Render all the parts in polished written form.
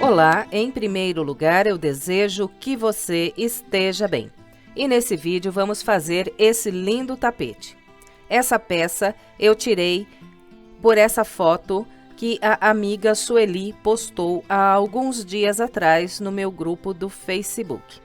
Olá, em primeiro lugar eu desejo que você esteja bem. E nesse vídeo vamos fazer esse lindo tapete. Essa peça eu tirei por essa foto que a amiga Sueli postou há alguns dias atrás no meu grupo do Facebook.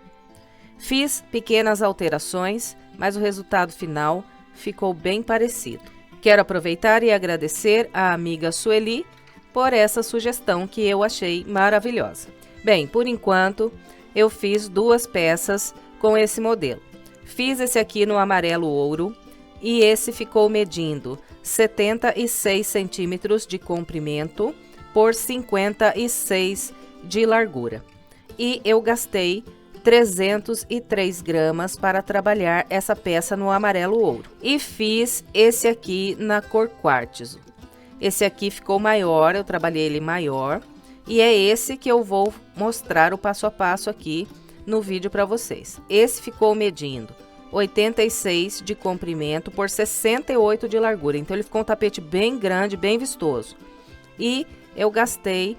Fiz pequenas alterações, mas o resultado final ficou bem parecido. Quero aproveitar e agradecer à amiga Sueli por essa sugestão que eu achei maravilhosa. Bem, por enquanto eu fiz duas peças com esse modelo. Fiz esse aqui no amarelo ouro e esse ficou medindo 76 centímetros de comprimento por 56 de largura. E eu gastei 303 gramas para trabalhar essa peça no amarelo ouro. E fiz esse aqui na cor quartzo. Esse aqui ficou maior, eu trabalhei ele maior. E é esse que eu vou mostrar o passo a passo aqui no vídeo para vocês. Esse ficou medindo 86 de comprimento por 68 de largura. Então, ele ficou um tapete bem grande, bem vistoso. E eu gastei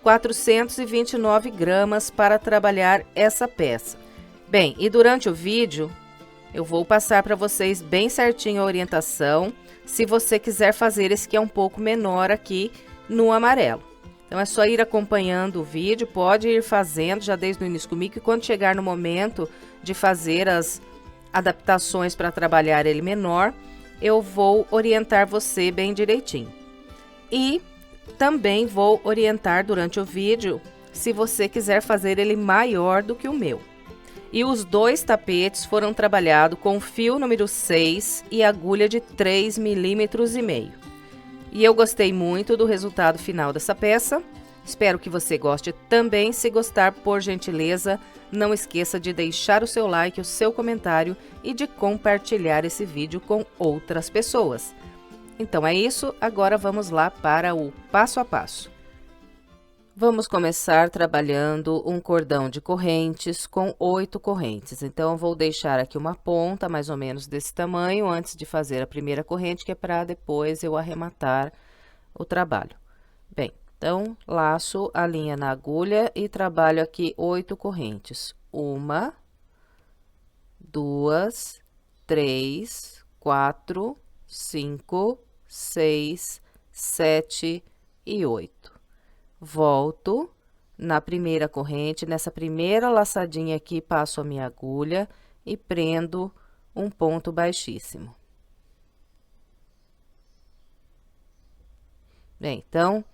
429 gramas para trabalhar essa peça. Bem, e durante o vídeo, eu vou passar para vocês bem certinho a orientação, se você quiser fazer esse que é um pouco menor aqui no amarelo. Então, é só ir acompanhando o vídeo, pode ir fazendo já desde o início comigo, e quando chegar no momento de fazer as adaptações para trabalhar ele menor, eu vou orientar você bem direitinho. E também vou orientar durante o vídeo se você quiser fazer ele maior do que o meu. E os dois tapetes foram trabalhados com fio número 6 e agulha de 3,5 milímetros. E eu gostei muito do resultado final dessa peça. Espero que você goste também. Se gostar, por gentileza, não esqueça de deixar o seu like, o seu comentário e de compartilhar esse vídeo com outras pessoas. Então é isso, agora vamos lá para o passo a passo. Vamos começar trabalhando um cordão de correntes com 8 correntes. Então, eu vou deixar aqui uma ponta mais ou menos desse tamanho antes de fazer a primeira corrente, que é para depois eu arrematar o trabalho. Bem, então, laço a linha na agulha e trabalho aqui 8 correntes. 1, 2, 3, 4, 5, 6, 7 e 8. Volto na primeira corrente, nessa primeira laçadinha aqui, passo a minha agulha e prendo um ponto baixíssimo. Bem, então,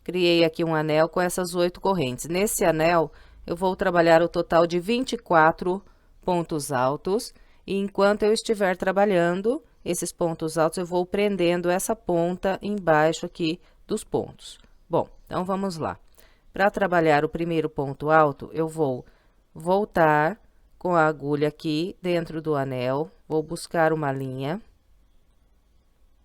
criei aqui um anel com essas 8 correntes. Nesse anel, eu vou trabalhar o total de 24 pontos altos, e enquanto eu estiver trabalhando esses pontos altos, eu vou prendendo essa ponta embaixo aqui dos pontos. Bom, então, vamos lá. Para trabalhar o primeiro ponto alto, eu vou voltar com a agulha aqui dentro do anel, vou buscar uma linha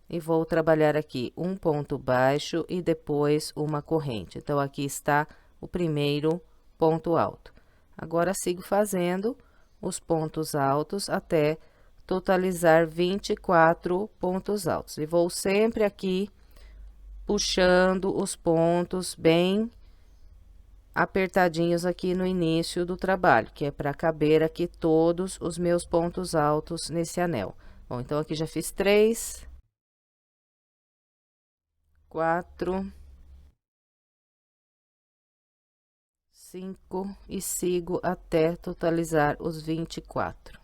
e vou trabalhar aqui um ponto baixo e depois uma corrente. Então, aqui está o primeiro ponto alto. Agora, sigo fazendo os pontos altos até totalizar 24 pontos altos. E vou sempre aqui puxando os pontos bem apertadinhos aqui no início do trabalho, que é para caber aqui todos os meus pontos altos nesse anel. Bom, então, aqui já fiz 3, 4, 5 e sigo até totalizar os 24.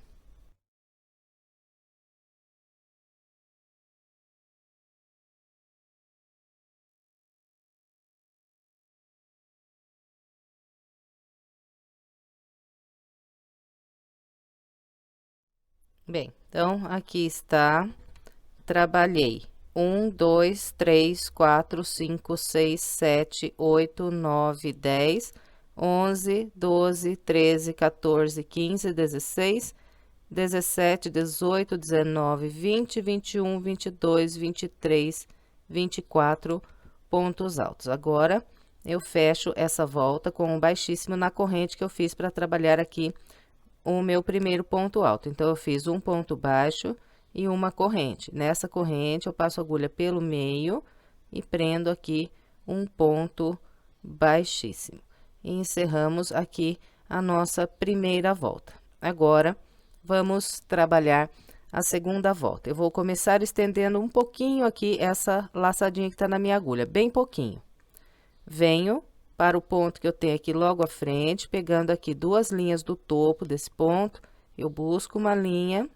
Bem, então, aqui está, trabalhei 1, 2, 3, 4, 5, 6, 7, 8, 9, 10, 11, 12, 13, 14, 15, 16, 17, 18, 19, 20, 21, 22, 23, 24 pontos altos. Agora, eu fecho essa volta com um baixíssimo na corrente que eu fiz para trabalhar aqui o meu primeiro ponto alto. Então, eu fiz um ponto baixo e uma corrente. Nessa corrente, eu passo a agulha pelo meio e prendo aqui um ponto baixíssimo. e encerramos aqui a nossa primeira volta. Agora, vamos trabalhar a segunda volta. Eu vou começar estendendo um pouquinho aqui essa laçadinha que tá na minha agulha, bem pouquinho. Venho para o ponto que eu tenho aqui logo à frente, pegando aqui duas linhas do topo desse ponto, eu busco uma linha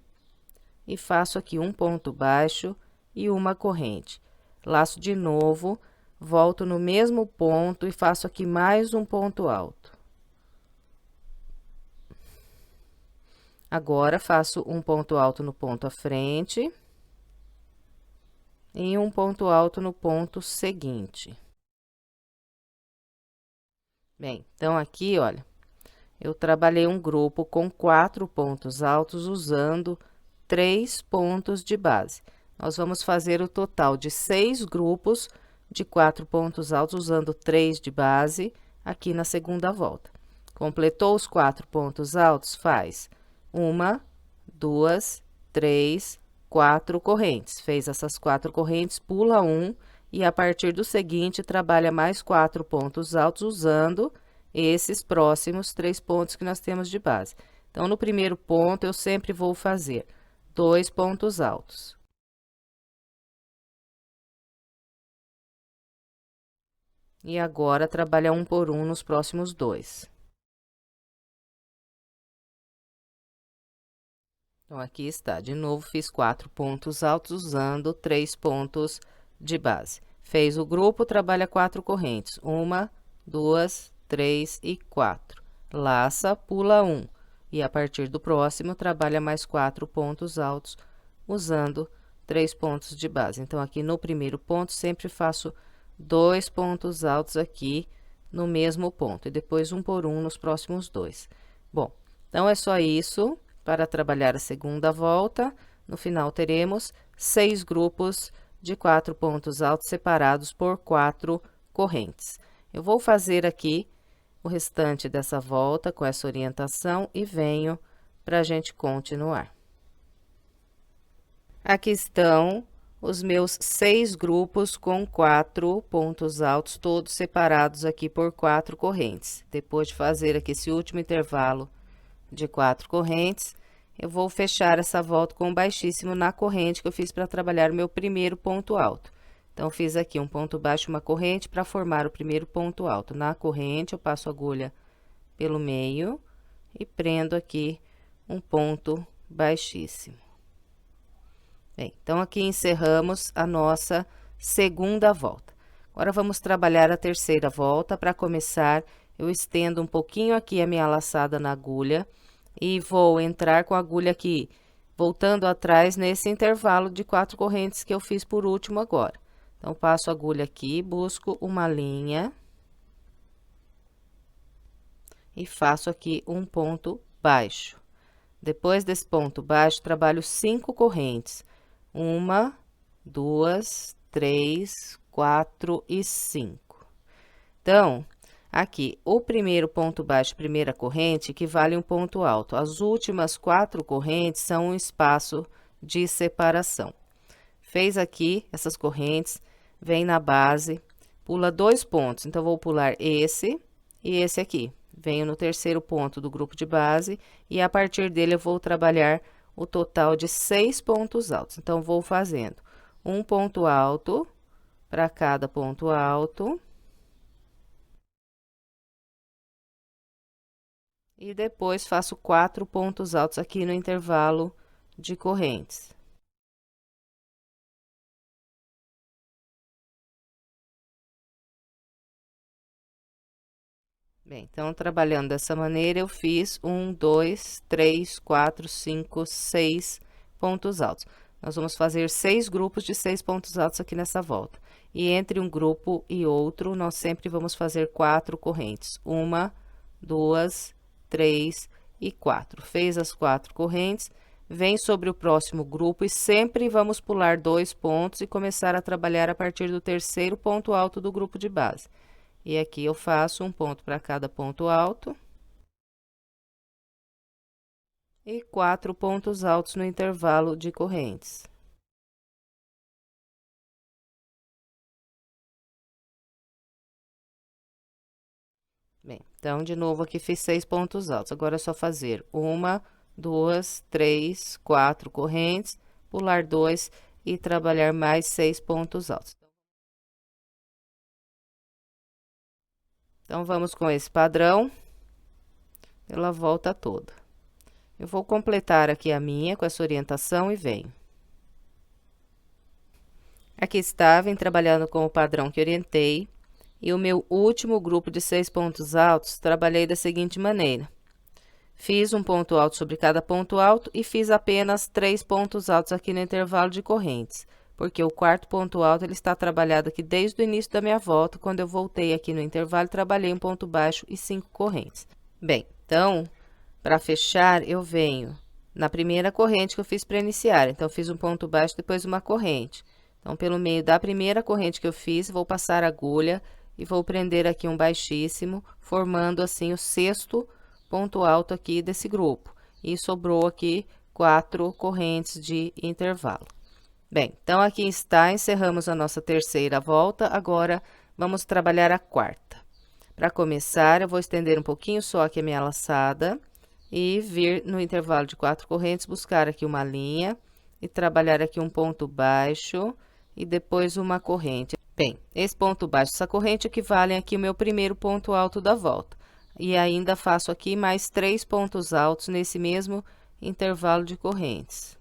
e faço aqui um ponto baixo e uma corrente. Laço de novo, volto no mesmo ponto e faço aqui mais um ponto alto. Agora, faço um ponto alto no ponto à frente e um ponto alto no ponto seguinte. Bem, então, aqui, olha, eu trabalhei um grupo com 4 pontos altos usando 3 pontos de base. Nós vamos fazer o total de 6 grupos de 4 pontos altos usando 3 de base aqui na segunda volta. Completou os 4 pontos altos, faz 1, 2, 3, 4 correntes. Fez essas 4 correntes, pula um e a partir do seguinte trabalha mais 4 pontos altos usando esses próximos 3 pontos que nós temos de base. Então, no primeiro ponto, eu sempre vou fazer 2 pontos altos. E agora, trabalha um por um nos próximos 2. Então, aqui está. De novo, fiz 4 pontos altos usando 3 pontos de base. Fez o grupo, trabalha 4 correntes. 1, 2, 3 e 4. Laça, pula 1. E a partir do próximo, trabalha mais 4 pontos altos usando 3 pontos de base. Então, aqui no primeiro ponto, sempre faço 2 pontos altos aqui no mesmo ponto. E depois, um por um nos próximos 2. Bom, então, é só isso. Para trabalhar a segunda volta, no final teremos 6 grupos de 4 pontos altos separados por 4 correntes. Eu vou fazer aqui o restante dessa volta com essa orientação e venho para a gente continuar. Aqui estão os meus 6 grupos com 4 pontos altos, todos separados aqui por 4 correntes. Depois de fazer aqui esse último intervalo de 4 correntes, eu vou fechar essa volta com um baixíssimo na corrente que eu fiz para trabalhar o meu primeiro ponto alto. Então, fiz aqui um ponto baixo, uma corrente para formar o primeiro ponto alto. Na corrente, eu passo a agulha pelo meio e prendo aqui um ponto baixíssimo. Bem, então, aqui encerramos a nossa segunda volta. Agora, vamos trabalhar a terceira volta. Para começar, eu estendo um pouquinho aqui a minha laçada na agulha e vou entrar com a agulha aqui, voltando atrás nesse intervalo de 4 correntes que eu fiz por último agora. Então, passo a agulha aqui, busco uma linha e faço aqui um ponto baixo. Depois desse ponto baixo, trabalho 5 correntes. 1, 2, 3, 4 e 5. Então, aqui, o primeiro ponto baixo, primeira corrente, equivale a um ponto alto. As últimas 4 correntes são um espaço de separação. Fez aqui essas correntes, vem na base, pula 2 pontos. Então, vou pular esse e esse aqui. Venho no terceiro ponto do grupo de base e a partir dele eu vou trabalhar o total de 6 pontos altos. Então, vou fazendo um ponto alto para cada ponto alto. E depois faço 4 pontos altos aqui no intervalo de correntes. Bem, então, trabalhando dessa maneira, eu fiz 1, 2, 3, 4, 5, 6 pontos altos. Nós vamos fazer 6 grupos de 6 pontos altos aqui nessa volta. E entre um grupo e outro, nós sempre vamos fazer 4 correntes. 1, 2, 3 e 4. Fez as 4 correntes, vem sobre o próximo grupo e sempre vamos pular 2 pontos e começar a trabalhar a partir do terceiro ponto alto do grupo de base. E aqui eu faço um ponto para cada ponto alto. E 4 pontos altos no intervalo de correntes. Bem, Então, de novo, aqui fiz 6 pontos altos. Agora é só fazer 1, 2, 3, 4 correntes, pular 2 e trabalhar mais 6 pontos altos. Então, vamos com esse padrão pela volta toda. Eu vou completar aqui a minha com essa orientação e venho. Aqui está, vem trabalhando com o padrão que orientei. E o meu último grupo de 6 pontos altos, trabalhei da seguinte maneira. Fiz um ponto alto sobre cada ponto alto e fiz apenas 3 pontos altos aqui no intervalo de correntes. Porque o quarto ponto alto, ele está trabalhado aqui desde o início da minha volta. Quando eu voltei aqui no intervalo, trabalhei um ponto baixo e 5 correntes. Bem, então, para fechar, eu venho na primeira corrente que eu fiz para iniciar. Então, fiz um ponto baixo, depois uma corrente. Então, pelo meio da primeira corrente que eu fiz, vou passar a agulha e vou prender aqui um baixíssimo, formando assim o sexto ponto alto aqui desse grupo. E sobrou aqui 4 correntes de intervalo. Bem, então aqui está, encerramos a nossa terceira volta, agora vamos trabalhar a quarta. Para começar, eu vou estender um pouquinho só aqui a minha laçada e vir no intervalo de 4 correntes, buscar aqui uma linha e trabalhar aqui um ponto baixo e depois uma corrente. Bem, esse ponto baixo, essa corrente equivalem aqui o meu primeiro ponto alto da volta. E ainda faço aqui mais 3 pontos altos nesse mesmo intervalo de correntes.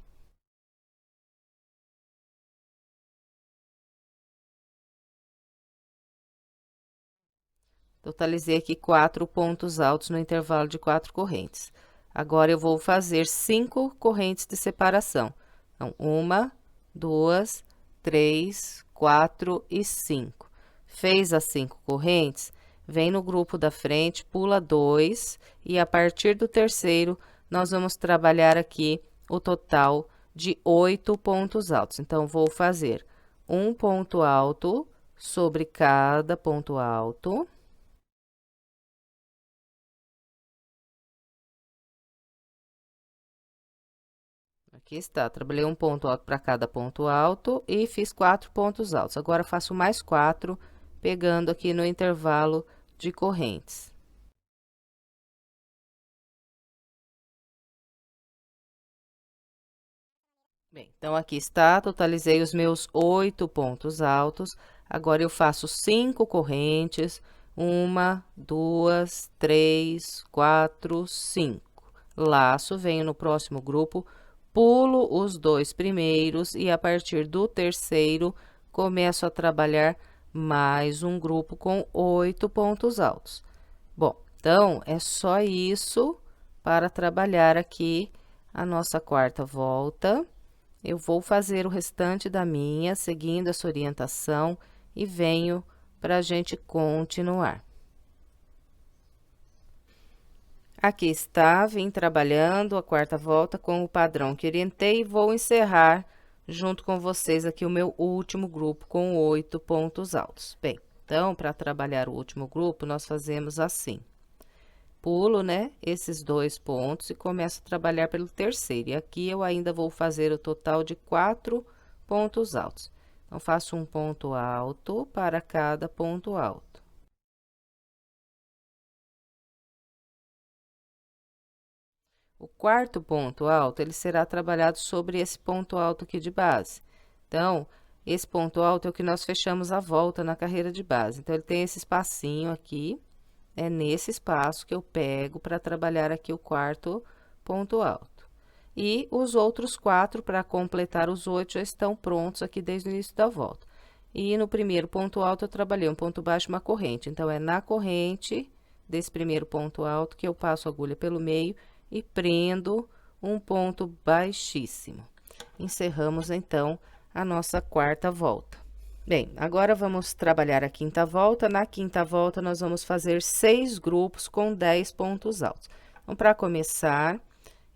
Totalizei aqui 4 pontos altos no intervalo de 4 correntes. Agora, eu vou fazer 5 correntes de separação. Então, 1, 2, 3, 4 e 5. Fez as 5 correntes, vem no grupo da frente, pula 2 e a partir do terceiro, nós vamos trabalhar aqui o total de 8 pontos altos. Então, vou fazer um ponto alto sobre cada ponto alto. Aqui está, trabalhei um ponto alto para cada ponto alto e fiz 4 pontos altos. Agora, faço mais 4, pegando aqui no intervalo de correntes. Bem, então, aqui está, totalizei os meus 8 pontos altos. Agora, eu faço 5 correntes, 1, 2, 3, 4, 5. Laço, venho no próximo grupo, pulo os 2 primeiros e a partir do terceiro, começo a trabalhar mais um grupo com 8 pontos altos. Bom, então, é só isso para trabalhar aqui a nossa quarta volta. Eu vou fazer o restante da minha, seguindo essa orientação, e venho para a gente continuar. Aqui está, vim trabalhando a quarta volta com o padrão que orientei e vou encerrar junto com vocês aqui o meu último grupo com 8 pontos altos. Bem, então, para trabalhar o último grupo, nós fazemos assim. Pulo, né, esses 2 pontos e começo a trabalhar pelo terceiro. E aqui eu ainda vou fazer o total de 4 pontos altos. Então, faço um ponto alto para cada ponto alto. O quarto ponto alto, ele será trabalhado sobre esse ponto alto aqui de base. Então, esse ponto alto é o que nós fechamos a volta na carreira de base. Então, ele tem esse espacinho aqui. É nesse espaço que eu pego para trabalhar aqui o quarto ponto alto. E os outros 4, para completar os 8, já estão prontos aqui desde o início da volta. E no primeiro ponto alto, eu trabalhei um ponto baixo e uma corrente. Então, é na corrente desse primeiro ponto alto que eu passo a agulha pelo meio e prendo um ponto baixíssimo. Encerramos, então, a nossa quarta volta. Bem, agora vamos trabalhar a quinta volta. Na quinta volta, nós vamos fazer 6 grupos com 10 pontos altos. Então, para começar,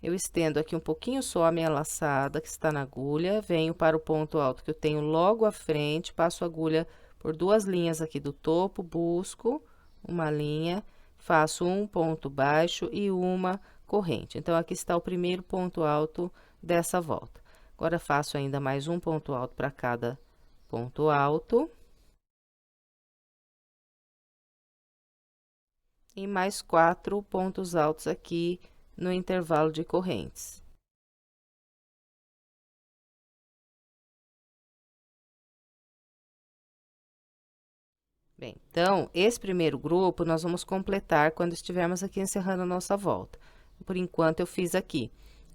eu estendo aqui um pouquinho só a minha laçada que está na agulha, venho para o ponto alto que eu tenho logo à frente, passo a agulha por 2 linhas aqui do topo, busco uma linha, faço um ponto baixo e uma corrente. Então, aqui está o primeiro ponto alto dessa volta. Agora, faço ainda mais um ponto alto para cada ponto alto. e mais 4 pontos altos aqui no intervalo de correntes. Bem, então, esse primeiro grupo nós vamos completar quando estivermos aqui encerrando a nossa volta. Por enquanto, eu fiz aqui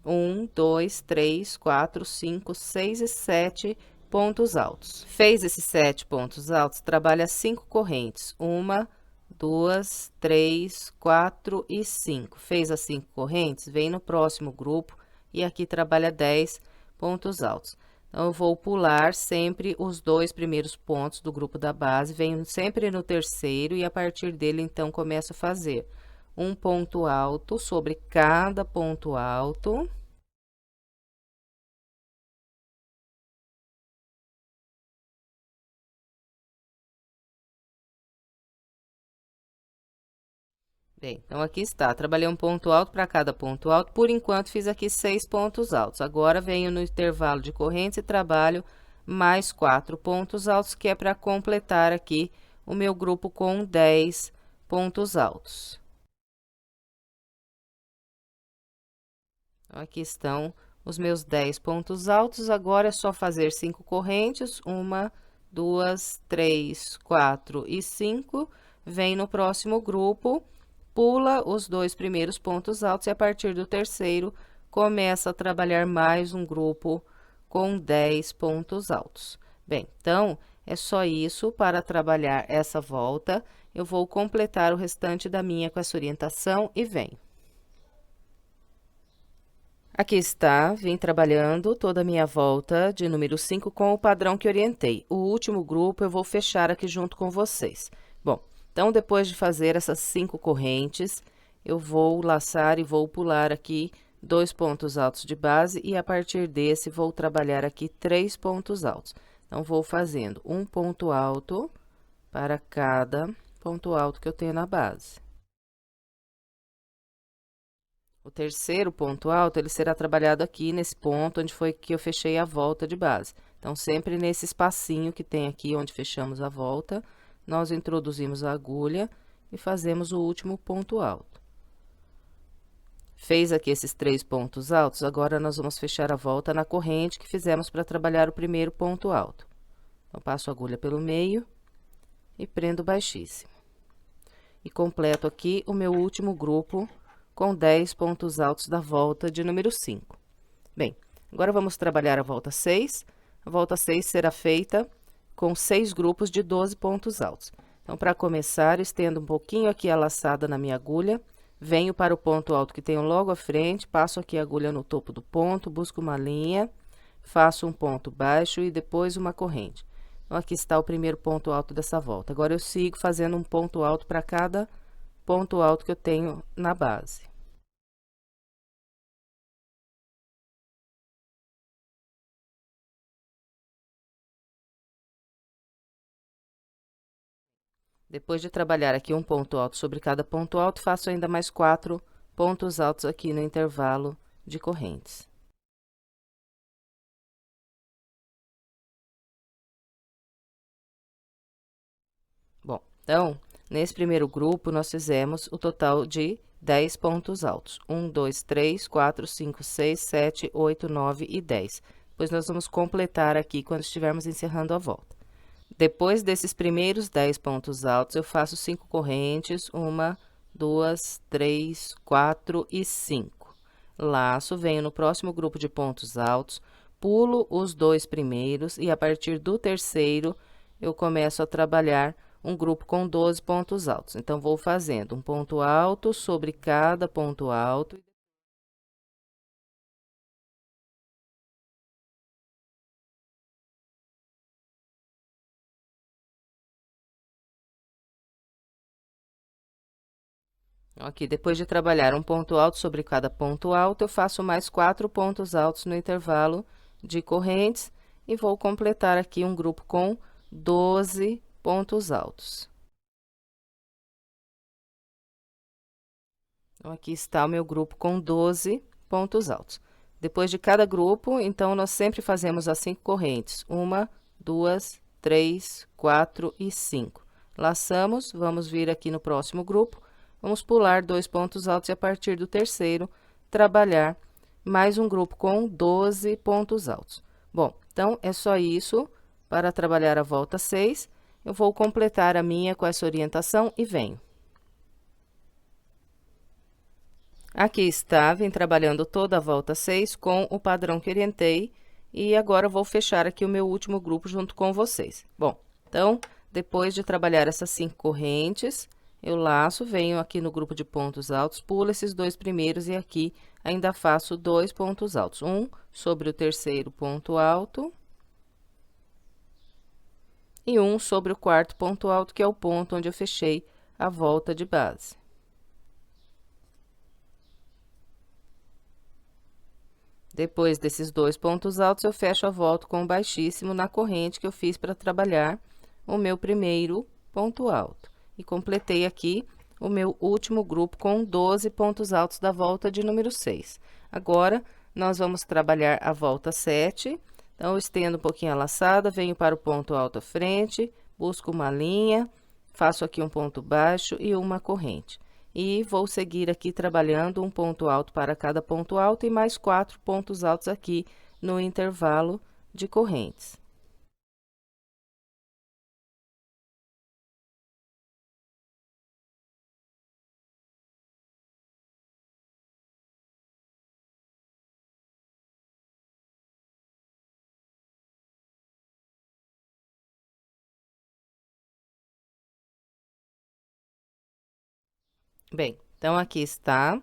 1, 2, 3, 4, 5, 6 e 7 pontos altos. Fez esses 7 pontos altos, trabalha 5 correntes. 1, 2, 3, 4 e 5. Fez as 5 correntes, vem no próximo grupo e aqui trabalha 10 pontos altos. Então, eu vou pular sempre os 2 primeiros pontos do grupo da base, venho sempre no terceiro e a partir dele, então, começo a fazer um ponto alto sobre cada ponto alto. Bem, então, aqui está, trabalhei um ponto alto para cada ponto alto, por enquanto, fiz aqui 6 pontos altos. Agora, venho no intervalo de correntes e trabalho mais 4 pontos altos, que é para completar aqui o meu grupo com 10 pontos altos. Então, aqui estão os meus 10 pontos altos, agora é só fazer 5 correntes, 1, 2, 3, 4 e 5, vem no próximo grupo, pula os 2 primeiros pontos altos e a partir do terceiro começa a trabalhar mais um grupo com 10 pontos altos. Bem, então, é só isso para trabalhar essa volta. Eu vou completar o restante da minha com essa orientação e venho. Aqui está, vim trabalhando toda a minha volta de número 5 com o padrão que orientei. O último grupo eu vou fechar aqui junto com vocês. Bom, então, depois de fazer essas 5 correntes, eu vou laçar e vou pular aqui 2 pontos altos de base e a partir desse vou trabalhar aqui 3 pontos altos. Então, vou fazendo um ponto alto para cada ponto alto que eu tenho na base. O terceiro ponto alto, ele será trabalhado aqui nesse ponto onde foi que eu fechei a volta de base. Então, sempre nesse espacinho que tem aqui onde fechamos a volta, nós introduzimos a agulha e fazemos o último ponto alto. Fez aqui esses 3 pontos altos, agora nós vamos fechar a volta na corrente que fizemos para trabalhar o primeiro ponto alto. Então, passo a agulha pelo meio e prendo baixíssimo. E completo aqui o meu último grupo com 10 pontos altos da volta de número 5. Bem, agora vamos trabalhar a volta 6. A volta 6 será feita com 6 grupos de 12 pontos altos. Então, para começar, estendo um pouquinho aqui a laçada na minha agulha, venho para o ponto alto que tenho logo à frente, passo aqui a agulha no topo do ponto, busco uma linha, faço um ponto baixo e depois uma corrente. Então, aqui está o primeiro ponto alto dessa volta. Agora, eu sigo fazendo um ponto alto para cada ponto alto que eu tenho na base. Depois de trabalhar aqui um ponto alto sobre cada ponto alto, faço ainda mais 4 pontos altos aqui no intervalo de correntes. Bom, então, nesse primeiro grupo, nós fizemos o total de 10 pontos altos. 1, 2, 3, 4, 5, 6, 7, 8, 9 e 10. Depois, nós vamos completar aqui quando estivermos encerrando a volta. Depois desses primeiros 10 pontos altos, eu faço 5 correntes, 1, 2, 3, 4 e 5. Laço, venho no próximo grupo de pontos altos, pulo os 2 primeiros e a partir do terceiro, eu começo a trabalhar um grupo com 12 pontos altos. Então, vou fazendo um ponto alto sobre cada ponto alto. Aqui, depois de trabalhar um ponto alto sobre cada ponto alto, eu faço mais 4 pontos altos no intervalo de correntes e vou completar aqui um grupo com 12 pontos altos. Então, aqui está o meu grupo com 12 pontos altos. Depois de cada grupo, então, nós sempre fazemos as 5 correntes. 1, 2, 3, 4 e 5. Laçamos, vamos vir aqui no próximo grupo, vamos pular 2 pontos altos e a partir do terceiro, trabalhar mais um grupo com 12 pontos altos. Bom, então, é só isso para trabalhar a volta 6. Eu vou completar a minha com essa orientação e venho. Aqui está, vim trabalhando toda a volta 6 com o padrão que orientei. E agora, vou fechar aqui o meu último grupo junto com vocês. Bom, então, depois de trabalhar essas 5 correntes, eu laço, venho aqui no grupo de pontos altos, pulo esses 2 primeiros e aqui ainda faço 2 pontos altos. Um sobre o terceiro ponto alto. E um sobre o quarto ponto alto, que é o ponto onde eu fechei a volta de base. Depois desses 2 pontos altos, eu fecho a volta com o baixíssimo na corrente que eu fiz para trabalhar o meu primeiro ponto alto. E completei aqui o meu último grupo com 12 pontos altos da volta de número 6. Agora, nós vamos trabalhar a volta 7. Então, eu estendo um pouquinho a laçada, venho para o ponto alto à frente, busco uma linha, faço aqui um ponto baixo e uma corrente. E vou seguir aqui trabalhando um ponto alto para cada ponto alto e mais 4 pontos altos aqui no intervalo de correntes. Bem, então, aqui está.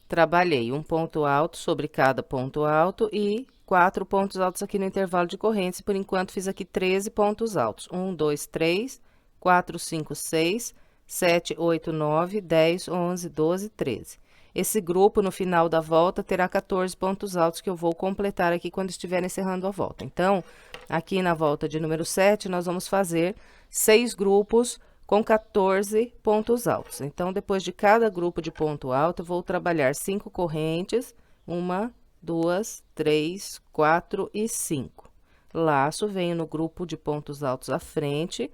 Trabalhei um ponto alto sobre cada ponto alto e 4 pontos altos aqui no intervalo de correntes. Por enquanto, fiz aqui 13 pontos altos. 1, 2, 3, 4, 5, 6, 7, 8, 9, 10, 11, 12, 13. Esse grupo, no final da volta, terá 14 pontos altos que eu vou completar aqui quando estiver encerrando a volta. Então, aqui na volta de número 7, nós vamos fazer 6 grupos com 14 pontos altos. Então, depois de cada grupo de ponto alto, eu vou trabalhar 5 correntes, 1, 2, 3, 4 e 5. Laço, venho no grupo de pontos altos à frente,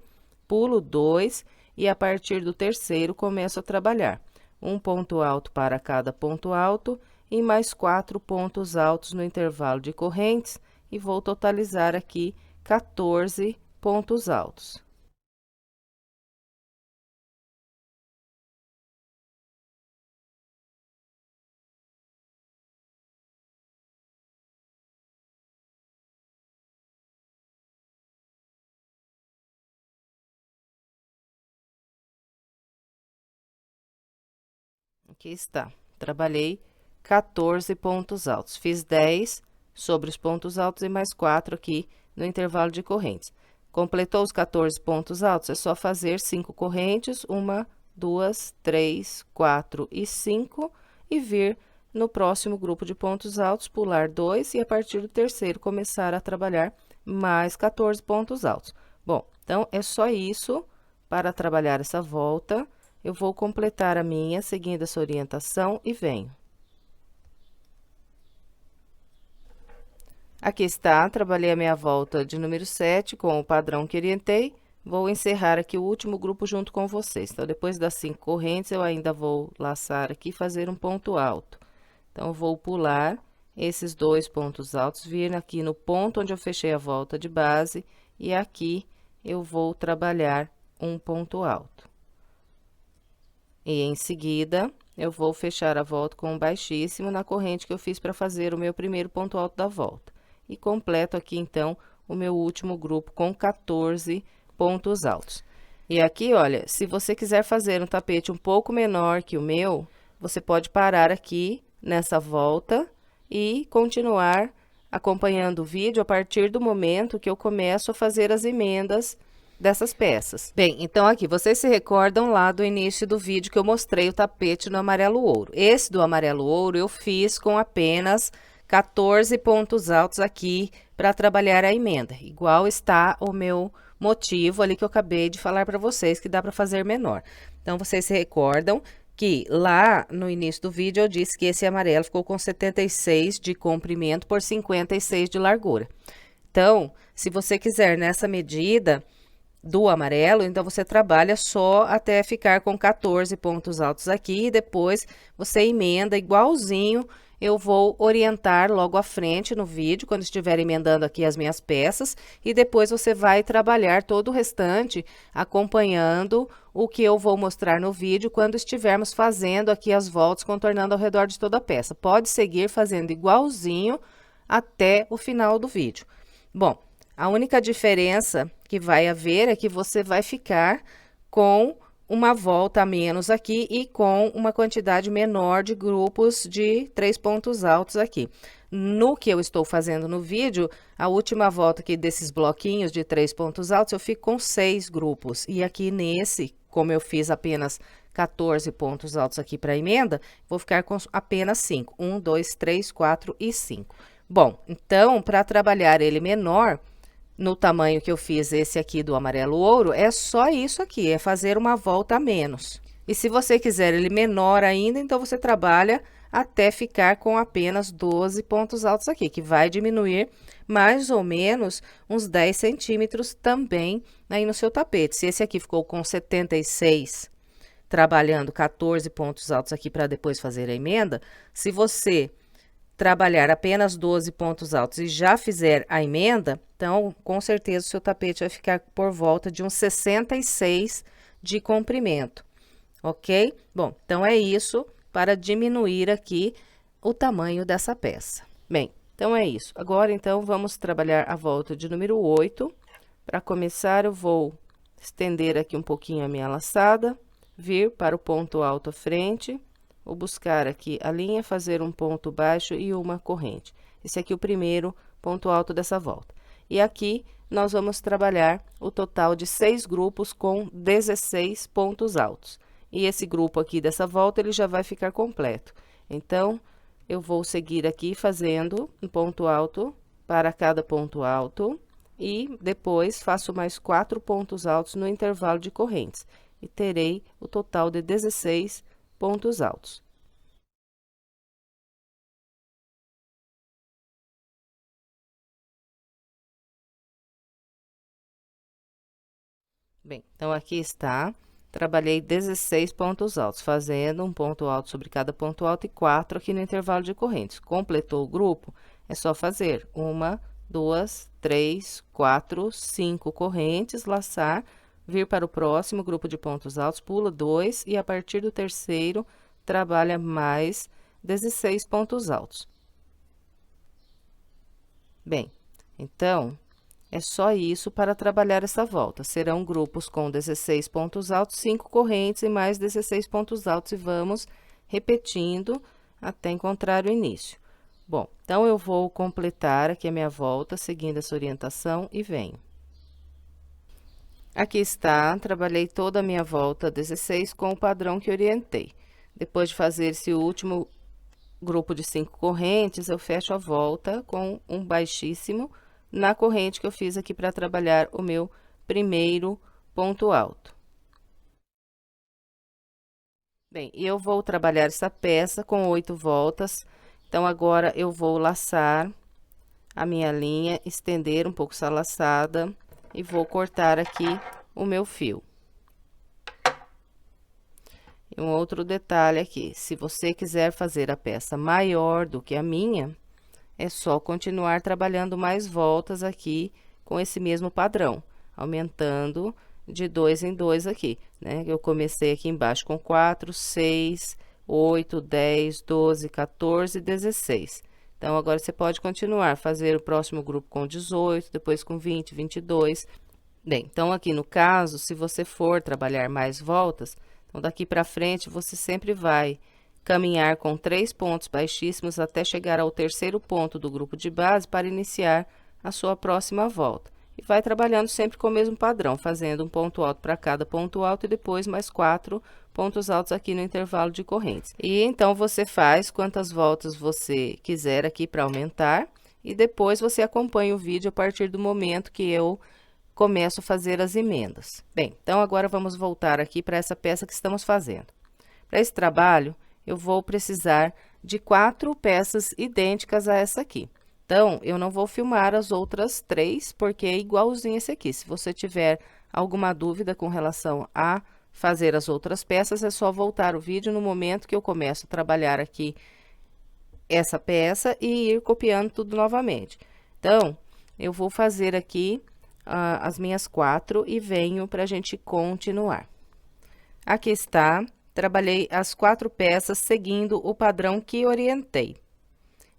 pulo 2 e a partir do terceiro começo a trabalhar. Um ponto alto para cada ponto alto e mais 4 pontos altos no intervalo de correntes e vou totalizar aqui 14 pontos altos. Aqui está. Trabalhei 14 pontos altos. Fiz 10 sobre os pontos altos e mais 4 aqui no intervalo de correntes. Completou os 14 pontos altos, é só fazer 5 correntes, 1, 2, 3, 4 e 5, e vir no próximo grupo de pontos altos, pular 2 e a partir do terceiro começar a trabalhar mais 14 pontos altos. Bom, então, é só isso para trabalhar essa volta. Eu vou completar a minha seguindo essa orientação e venho. Aqui está, trabalhei a minha volta de número 7 com o padrão que orientei. Vou encerrar aqui o último grupo junto com vocês. Então, depois das 5 correntes, eu ainda vou laçar aqui e fazer um ponto alto. Então, eu vou pular esses 2 pontos altos, vir aqui no ponto onde eu fechei a volta de base, e aqui eu vou trabalhar um ponto alto. E em seguida, eu vou fechar a volta com um baixíssimo na corrente que eu fiz para fazer o meu primeiro ponto alto da volta. E completo aqui, então, o meu último grupo com 14 pontos altos. E aqui, olha, se você quiser fazer um tapete um pouco menor que o meu, você pode parar aqui nessa volta e continuar acompanhando o vídeo a partir do momento que eu começo a fazer as emendas dessas peças. Bem, então aqui, vocês se recordam lá do início do vídeo que eu mostrei o tapete no amarelo ouro. Esse do amarelo ouro eu fiz com apenas 14 pontos altos aqui para trabalhar a emenda. Igual está o meu motivo ali que eu acabei de falar para vocês, que dá para fazer menor. Então, vocês se recordam que lá no início do vídeo eu disse que esse amarelo ficou com 76 de comprimento por 56 de largura. Então, se você quiser nessa medida do amarelo, então você trabalha só até ficar com 14 pontos altos aqui e depois você emenda igualzinho. Eu vou orientar logo à frente no vídeo, quando estiver emendando aqui as minhas peças, e depois você vai trabalhar todo o restante acompanhando o que eu vou mostrar no vídeo quando estivermos fazendo aqui as voltas, contornando ao redor de toda a peça. Pode seguir fazendo igualzinho até o final do vídeo. Bom, a única diferença que vai haver é que você vai ficar com uma volta a menos aqui e com uma quantidade menor de grupos de 3 pontos altos aqui. No que eu estou fazendo no vídeo, a última volta aqui desses bloquinhos de 3 pontos altos, eu fico com 6 grupos. E aqui nesse, como eu fiz apenas 14 pontos altos aqui para emenda, vou ficar com apenas 5. 1, 2, 3, 4 e 5. Bom, então, para trabalhar ele menor, no tamanho que eu fiz esse aqui do amarelo ouro, é só isso aqui, é fazer uma volta a menos. E se você quiser ele menor ainda, então você trabalha até ficar com apenas 12 pontos altos aqui, que vai diminuir mais ou menos uns 10 centímetros também aí no seu tapete. Se esse aqui ficou com 76, trabalhando 14 pontos altos aqui para depois fazer a emenda, se você trabalhar apenas 12 pontos altos e já fizer a emenda, então, com certeza, o seu tapete vai ficar por volta de uns 66 de comprimento, ok? Bom, então, é isso para diminuir aqui o tamanho dessa peça. Bem, então, é isso. Agora, então, vamos trabalhar a volta de número 8. Para começar, eu vou estender aqui um pouquinho a minha laçada, vir para o ponto alto à frente. Vou buscar aqui a linha, fazer um ponto baixo e uma corrente. Esse aqui é o primeiro ponto alto dessa volta. E aqui, nós vamos trabalhar o total de 6 grupos com 16 pontos altos. E esse grupo aqui dessa volta, ele já vai ficar completo. Então, eu vou seguir aqui fazendo um ponto alto para cada ponto alto. E depois, faço mais 4 pontos altos no intervalo de correntes. E terei o total de 16 pontos altos. Bem, então, aqui está, trabalhei 16 pontos altos, fazendo um ponto alto sobre cada ponto alto e 4 aqui no intervalo de correntes. Completou o grupo, é só fazer 1, 2, 3, 4, 5 correntes, laçar, vir para o próximo grupo de pontos altos, pula 2 e a partir do terceiro, trabalha mais 16 pontos altos. Bem, então, é só isso para trabalhar essa volta. Serão grupos com 16 pontos altos, 5 correntes e mais 16 pontos altos. E vamos repetindo até encontrar o início. Bom, então, eu vou completar aqui a minha volta, seguindo essa orientação e venho. Aqui está, trabalhei toda a minha volta 16 com o padrão que orientei. Depois de fazer esse último grupo de 5 correntes, eu fecho a volta com um baixíssimo na corrente que eu fiz aqui para trabalhar o meu primeiro ponto alto. Bem, e eu vou trabalhar essa peça com 8 voltas. Então, agora, eu vou laçar a minha linha, estender um pouco essa laçada e vou cortar aqui o meu fio. E um outro detalhe aqui, se você quiser fazer a peça maior do que a minha, é só continuar trabalhando mais voltas aqui com esse mesmo padrão, aumentando de 2 em 2 aqui, né? Eu comecei aqui embaixo com 4, 6, 8, 10, 12, 14, 16. Então, agora você pode continuar, fazer o próximo grupo com 18, depois com 20, 22. Bem, então, aqui no caso, se você for trabalhar mais voltas, então, daqui para frente, você sempre vai caminhar com 3 pontos baixíssimos até chegar ao terceiro ponto do grupo de base para iniciar a sua próxima volta. E vai trabalhando sempre com o mesmo padrão, fazendo um ponto alto para cada ponto alto e depois mais 4 pontos altos aqui no intervalo de correntes. E então, você faz quantas voltas você quiser aqui para aumentar e depois você acompanha o vídeo a partir do momento que eu começo a fazer as emendas. Bem, então, agora vamos voltar aqui para essa peça que estamos fazendo. Para esse trabalho, eu vou precisar de 4 peças idênticas a essa aqui. Então, eu não vou filmar as outras 3, porque é igualzinho esse aqui. Se você tiver alguma dúvida com relação a fazer as outras peças, é só voltar o vídeo no momento que eu começo a trabalhar aqui essa peça e ir copiando tudo novamente. Então, eu vou fazer aqui as minhas 4 e venho para a gente continuar. Aqui está, trabalhei as 4 peças seguindo o padrão que orientei.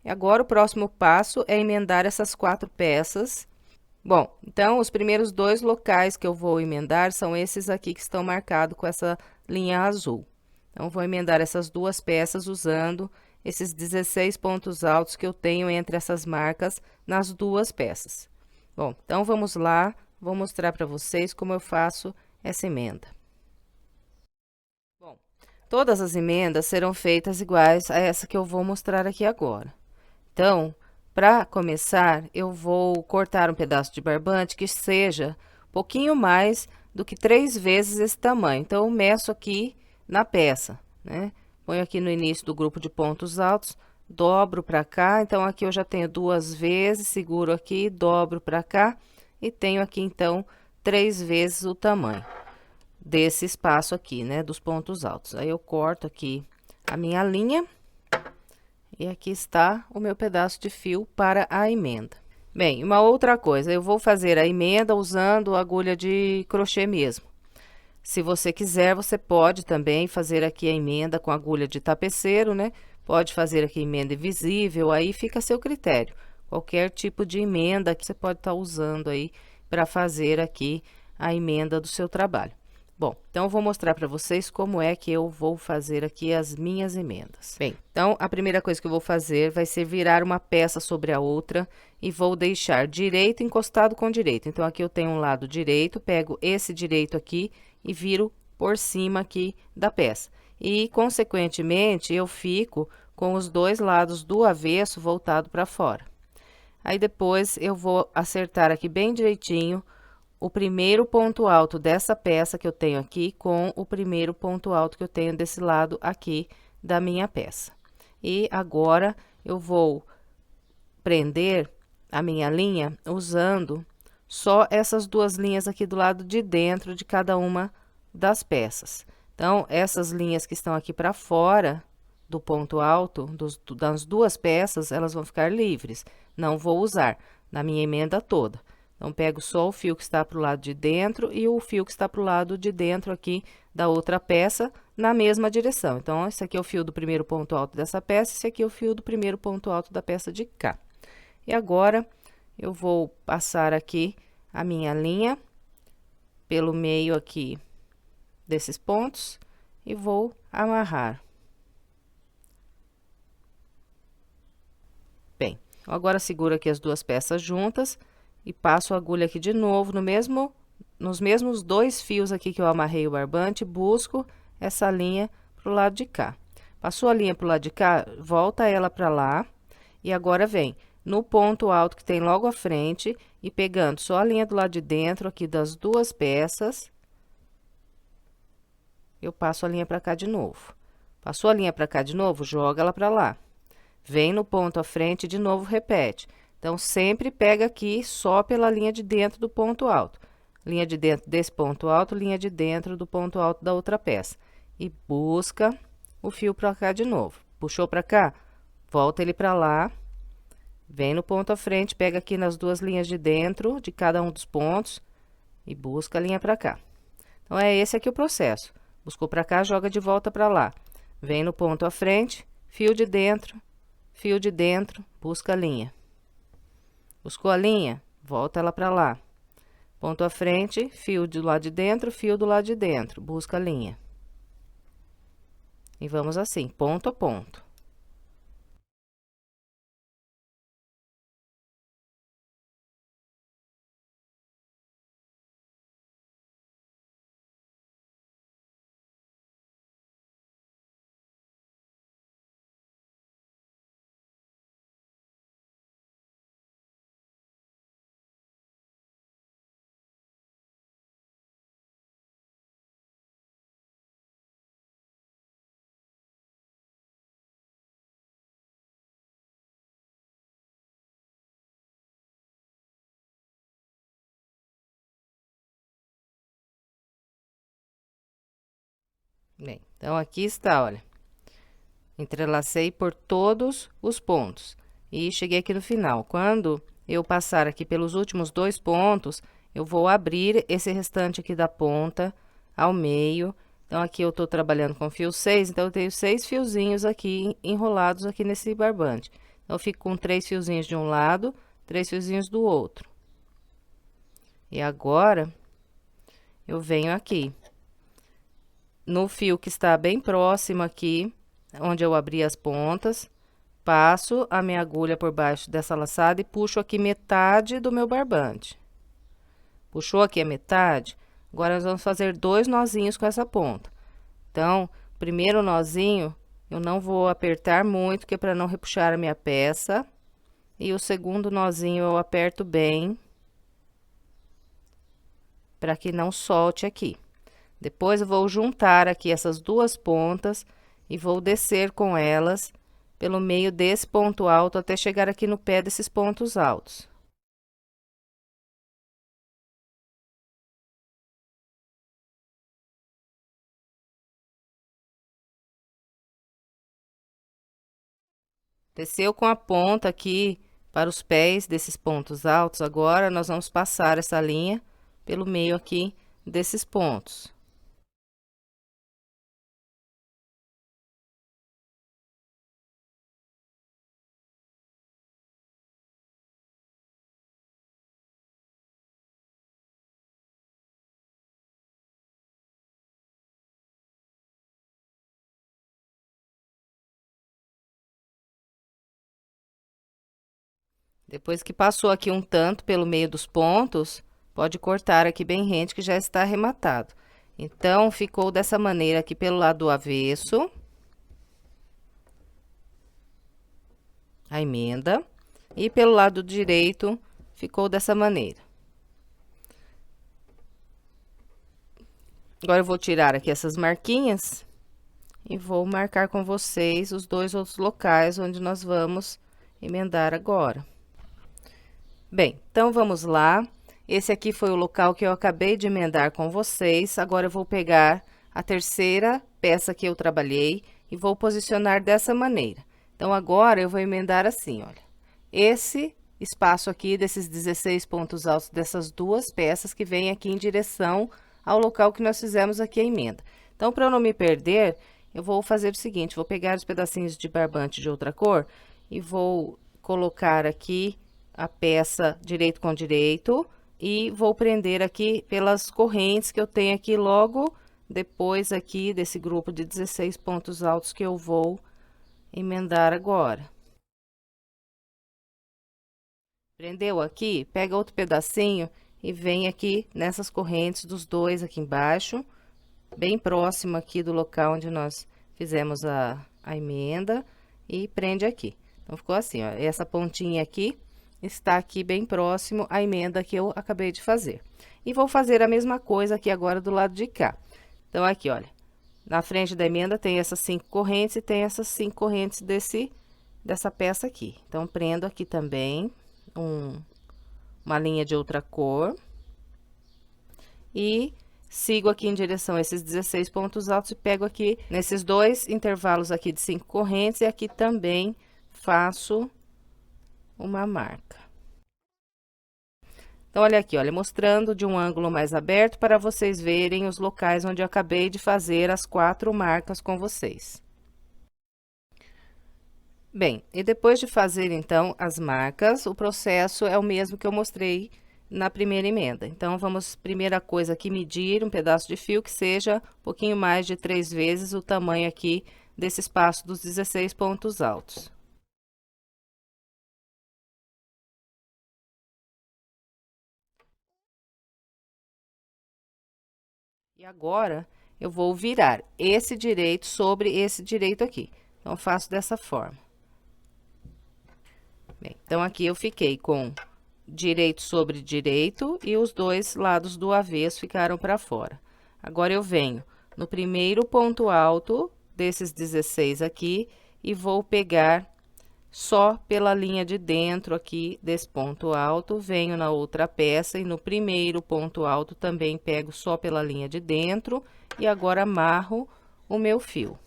Agora, o próximo passo é emendar essas 4 peças. Bom, então, os primeiros 2 locais que eu vou emendar são esses aqui que estão marcados com essa linha azul. Então, vou emendar essas 2 peças usando esses 16 pontos altos que eu tenho entre essas marcas nas 2 peças. Bom, então, vamos lá, vou mostrar para vocês como eu faço essa emenda. Bom, todas as emendas serão feitas iguais a essa que eu vou mostrar aqui agora. Então, para começar, eu vou cortar um pedaço de barbante que seja um pouquinho mais do que 3 vezes esse tamanho. Então, eu meço aqui na peça, né? Ponho aqui no início do grupo de pontos altos, dobro para cá. Então, aqui eu já tenho 2 vezes, seguro aqui, dobro para cá e tenho aqui, então, 3 vezes o tamanho desse espaço aqui, né? Dos pontos altos. Aí, eu corto aqui a minha linha. E aqui está o meu pedaço de fio para a emenda. Bem, uma outra coisa, eu vou fazer a emenda usando agulha de crochê mesmo. Se você quiser, você pode também fazer aqui a emenda com agulha de tapeceiro, né? Pode fazer aqui emenda invisível, aí fica a seu critério. Qualquer tipo de emenda que você pode estar usando aí para fazer aqui a emenda do seu trabalho. Bom, então eu vou mostrar para vocês como é que eu vou fazer aqui as minhas emendas. Bem, então a primeira coisa que eu vou fazer vai ser virar uma peça sobre a outra e vou deixar direito encostado com direito. Então, aqui eu tenho um lado direito, pego esse direito aqui e viro por cima aqui da peça. E, consequentemente, eu fico com os 2 lados do avesso voltado para fora. Aí, depois, eu vou acertar aqui bem direitinho o primeiro ponto alto dessa peça que eu tenho aqui com o primeiro ponto alto que eu tenho desse lado aqui da minha peça. E agora, eu vou prender a minha linha usando só essas 2 linhas aqui do lado de dentro de cada uma das peças. Então, essas linhas que estão aqui para fora do ponto alto das 2 peças, elas vão ficar livres. Não vou usar na minha emenda toda. Então, pego só o fio que está para o lado de dentro e o fio que está para o lado de dentro aqui da outra peça na mesma direção. Então, esse aqui é o fio do primeiro ponto alto dessa peça, esse aqui é o fio do primeiro ponto alto da peça de cá. E agora, eu vou passar aqui a minha linha pelo meio aqui desses pontos e vou amarrar. Bem, agora seguro aqui as 2 peças juntas e passo a agulha aqui de novo nos mesmos 2 fios aqui que eu amarrei o barbante, busco essa linha pro lado de cá. Passou a linha pro lado de cá, volta ela para lá e agora vem no ponto alto que tem logo à frente e pegando só a linha do lado de dentro aqui das 2 peças, eu passo a linha para cá de novo. Passou a linha para cá de novo, joga ela para lá. Vem no ponto à frente de novo, repete. Então, sempre pega aqui só pela linha de dentro do ponto alto. Linha de dentro desse ponto alto, linha de dentro do ponto alto da outra peça. E busca o fio para cá de novo. Puxou para cá, volta ele para lá. Vem no ponto à frente, pega aqui nas 2 linhas de dentro de cada um dos pontos e busca a linha para cá. Então, é esse aqui o processo. Buscou para cá, joga de volta para lá. Vem no ponto à frente, fio de dentro, busca a linha. Buscou a linha, volta ela para lá. Ponto à frente, fio do lado de dentro, fio do lado de dentro, busca a linha. E vamos assim, ponto a ponto. Bem, então aqui está, olha. Entrelacei por todos os pontos e cheguei aqui no final. Quando eu passar aqui pelos últimos 2 pontos, eu vou abrir esse restante aqui da ponta ao meio. Então, aqui eu tô trabalhando com fio 6, então eu tenho 6 fiozinhos aqui enrolados aqui nesse barbante. Então, eu fico com 3 fiozinhos de um lado, 3 fiozinhos do outro. E agora, eu venho aqui no fio que está bem próximo aqui, onde eu abri as pontas, passo a minha agulha por baixo dessa laçada e puxo aqui metade do meu barbante. Puxou aqui a metade, agora nós vamos fazer 2 nozinhos com essa ponta. Então, primeiro nozinho, eu não vou apertar muito, que é para não repuxar a minha peça. E o segundo nozinho eu aperto bem, para que não solte aqui. Depois eu vou juntar aqui essas 2 pontas e vou descer com elas pelo meio desse ponto alto até chegar aqui no pé desses pontos altos. Desceu com a ponta aqui para os pés desses pontos altos, agora nós vamos passar essa linha pelo meio aqui desses pontos. Depois que passou aqui um tanto pelo meio dos pontos, pode cortar aqui bem rente que já está arrematado. Então, ficou dessa maneira aqui pelo lado do avesso. A emenda. E pelo lado direito, ficou dessa maneira. Agora, eu vou tirar aqui essas marquinhas e vou marcar com vocês os 2 outros locais onde nós vamos emendar agora. Bem, então vamos lá. Esse aqui foi o local que eu acabei de emendar com vocês. Agora eu vou pegar a terceira peça que eu trabalhei e vou posicionar dessa maneira. Então, agora eu vou emendar assim, olha. Esse espaço aqui desses 16 pontos altos dessas 2 peças que vem aqui em direção ao local que nós fizemos aqui a emenda. Então, para eu não me perder, eu vou fazer o seguinte, vou pegar os pedacinhos de barbante de outra cor e vou colocar aqui a peça direito com direito e vou prender aqui pelas correntes que eu tenho aqui logo depois aqui desse grupo de 16 pontos altos que eu vou emendar agora. Prendeu aqui, pega outro pedacinho e vem aqui nessas correntes dos 2 aqui embaixo, bem próximo aqui do local onde nós fizemos a emenda e prende aqui. Então, ficou assim, ó, essa pontinha aqui está aqui bem próximo à emenda que eu acabei de fazer. E vou fazer a mesma coisa aqui agora do lado de cá. Então, aqui, olha, na frente da emenda tem essas 5 correntes e tem essas 5 correntes dessa peça aqui. Então, prendo aqui também uma linha de outra cor. E sigo aqui em direção a esses 16 pontos altos e pego aqui nesses 2 intervalos aqui de 5 correntes e aqui também faço uma marca. Então, olha aqui, olha, mostrando de um ângulo mais aberto para vocês verem os locais onde eu acabei de fazer as 4 marcas com vocês. Bem, e depois de fazer, então, as marcas, o processo é o mesmo que eu mostrei na primeira emenda. Então, vamos, primeira coisa aqui, medir um pedaço de fio que seja um pouquinho mais de 3 vezes o tamanho aqui desse espaço dos 16 pontos altos. E agora, eu vou virar esse direito sobre esse direito aqui. Então, eu faço dessa forma. Bem, então, aqui eu fiquei com direito sobre direito e os 2 lados do avesso ficaram para fora. Agora, eu venho no primeiro ponto alto desses 16 aqui e vou pegar só pela linha de dentro aqui desse ponto alto, venho na outra peça e no primeiro ponto alto também pego só pela linha de dentro e agora amarro o meu fio.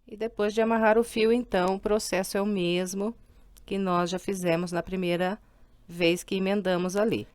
E depois de amarrar o fio, então, o processo é o mesmo que nós já fizemos na primeira vez que emendamos ali.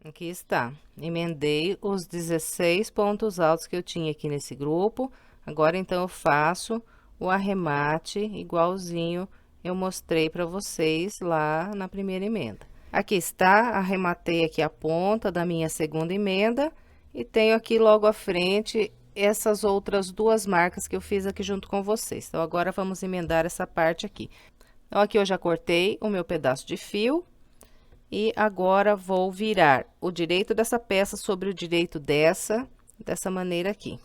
Aqui está, emendei os 16 pontos altos que eu tinha aqui nesse grupo. Agora, então, eu faço o arremate igualzinho eu mostrei para vocês lá na primeira emenda. Aqui está, arrematei aqui a ponta da minha segunda emenda e tenho aqui logo à frente essas outras duas marcas que eu fiz aqui junto com vocês. Então, agora vamos emendar essa parte aqui. Então, aqui eu já cortei o meu pedaço de fio. E agora, vou virar o direito dessa peça sobre o direito dessa maneira aqui.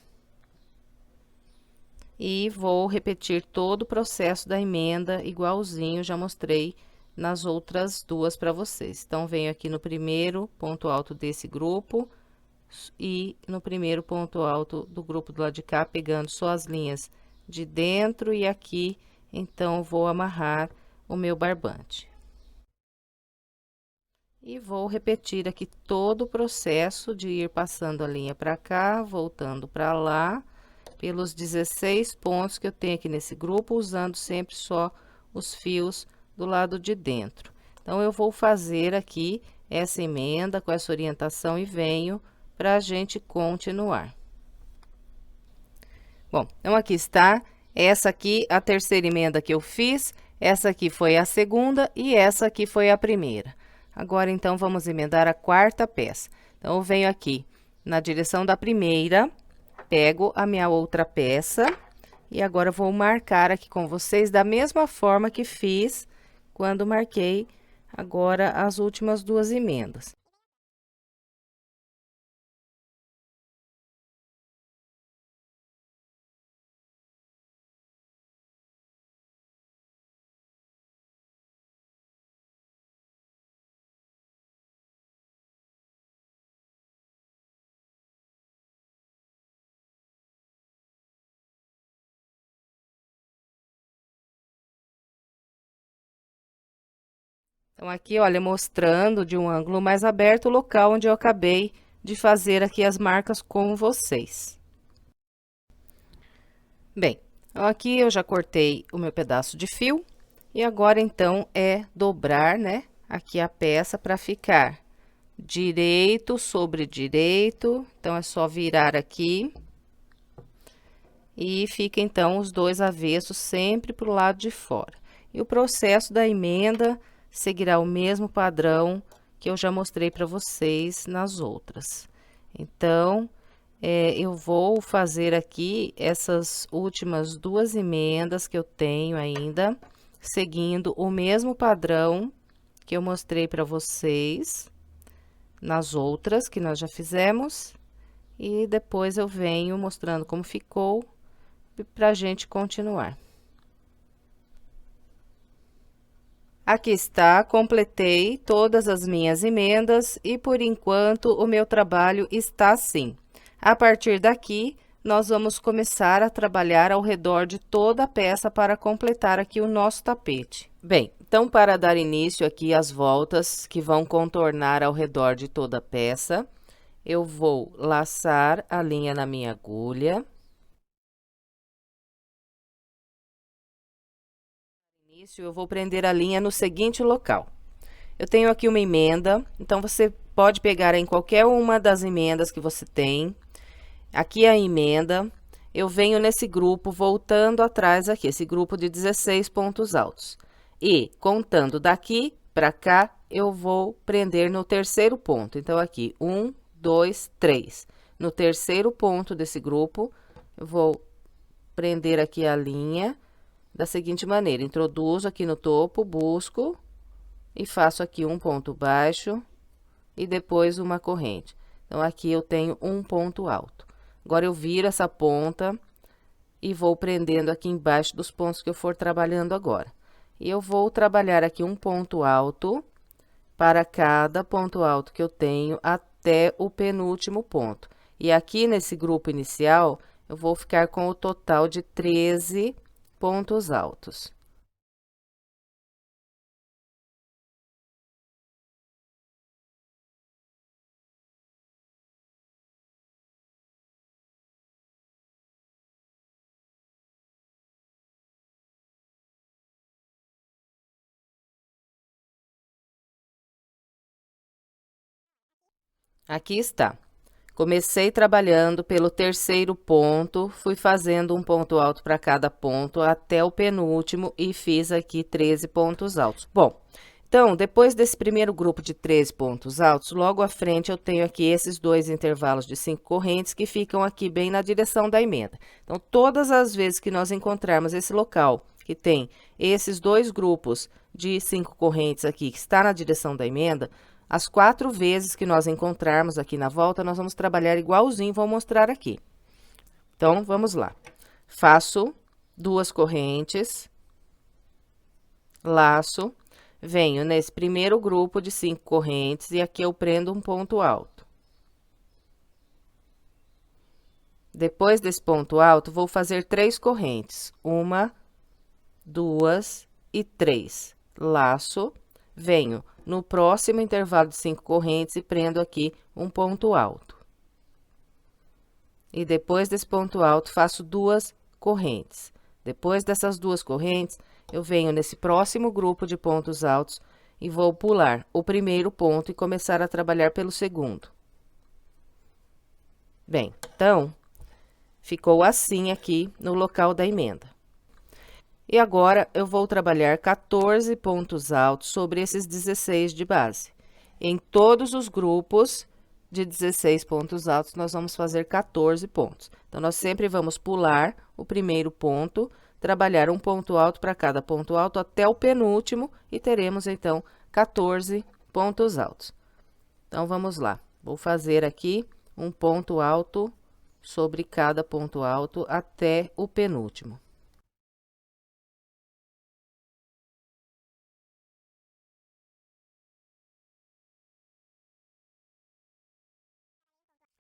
E vou repetir todo o processo da emenda igualzinho, já mostrei nas outras duas para vocês. Então, venho aqui no primeiro ponto alto desse grupo e no primeiro ponto alto do grupo do lado de cá, pegando só as linhas de dentro e aqui, então, vou amarrar o meu barbante. E vou repetir aqui todo o processo de ir passando a linha para cá, voltando para lá, pelos 16 pontos que eu tenho aqui nesse grupo, usando sempre só os fios do lado de dentro. Então, eu vou fazer aqui essa emenda com essa orientação e venho para a gente continuar. Bom, então, aqui está, essa aqui a terceira emenda que eu fiz, essa aqui foi a segunda e essa aqui foi a primeira. Agora, então, vamos emendar a quarta peça. Então, eu venho aqui na direção da primeira, pego a minha outra peça e agora vou marcar aqui com vocês da mesma forma que fiz quando marquei agora as últimas duas emendas. Então, aqui, olha, mostrando de um ângulo mais aberto o local onde eu acabei de fazer aqui as marcas com vocês. Bem, então aqui eu já cortei o meu pedaço de fio e agora, então, é dobrar, né, aqui a peça para ficar direito sobre direito. Então, é só virar aqui e fica, então, os dois avessos sempre para o lado de fora. E o processo da emenda seguirá o mesmo padrão que eu já mostrei para vocês nas outras. Então, eu vou fazer aqui essas últimas duas emendas que eu tenho ainda, seguindo o mesmo padrão que eu mostrei para vocês nas outras que nós já fizemos. E depois eu venho mostrando como ficou para a gente continuar. Aqui está, completei todas as minhas emendas e, por enquanto, o meu trabalho está assim. A partir daqui, nós vamos começar a trabalhar ao redor de toda a peça para completar aqui o nosso tapete. Bem, então, para dar início aqui às voltas que vão contornar ao redor de toda a peça, eu vou laçar a linha na minha agulha. Eu vou prender a linha no seguinte local. Eu tenho aqui uma emenda, então você pode pegar em qualquer uma das emendas que você tem. Aqui a emenda, eu venho nesse grupo, voltando atrás aqui, esse grupo de 16 pontos altos. E, contando daqui para cá, eu vou prender no terceiro ponto. Então, aqui, 1, 2, 3. No terceiro ponto desse grupo, eu vou prender aqui a linha da seguinte maneira: introduzo aqui no topo, busco e faço aqui um ponto baixo e depois uma corrente. Então, aqui eu tenho um ponto alto. Agora, eu viro essa ponta e vou prendendo aqui embaixo dos pontos que eu for trabalhando agora. E eu vou trabalhar aqui um ponto alto para cada ponto alto que eu tenho até o penúltimo ponto. E aqui nesse grupo inicial, eu vou ficar com o total de 13 pontos altos. Aqui está. Comecei trabalhando pelo terceiro ponto, fui fazendo um ponto alto para cada ponto até o penúltimo e fiz aqui 13 pontos altos. Bom, então, depois desse primeiro grupo de 13 pontos altos, logo à frente eu tenho aqui esses dois intervalos de 5 correntes que ficam aqui bem na direção da emenda. Então, todas as vezes que nós encontrarmos esse local que tem esses dois grupos de 5 correntes aqui que está na direção da emenda, as 4 vezes que nós encontrarmos aqui na volta, nós vamos trabalhar igualzinho, vou mostrar aqui. Então, vamos lá. Faço 2 correntes, laço, venho nesse primeiro grupo de 5 correntes e aqui eu prendo um ponto alto. Depois desse ponto alto, vou fazer 3 correntes. 1, 2 e 3. Laço, venho no próximo intervalo de 5 correntes e prendo aqui um ponto alto. E depois desse ponto alto, faço 2 correntes. Depois dessas 2 correntes, eu venho nesse próximo grupo de pontos altos e vou pular o primeiro ponto e começar a trabalhar pelo segundo. Bem, então, ficou assim aqui no local da emenda. E agora, eu vou trabalhar 14 pontos altos sobre esses 16 de base. Em todos os grupos de 16 pontos altos, nós vamos fazer 14 pontos. Então, nós sempre vamos pular o primeiro ponto, trabalhar um ponto alto para cada ponto alto até o penúltimo e teremos, então, 14 pontos altos. Então, vamos lá. Vou fazer aqui um ponto alto sobre cada ponto alto até o penúltimo.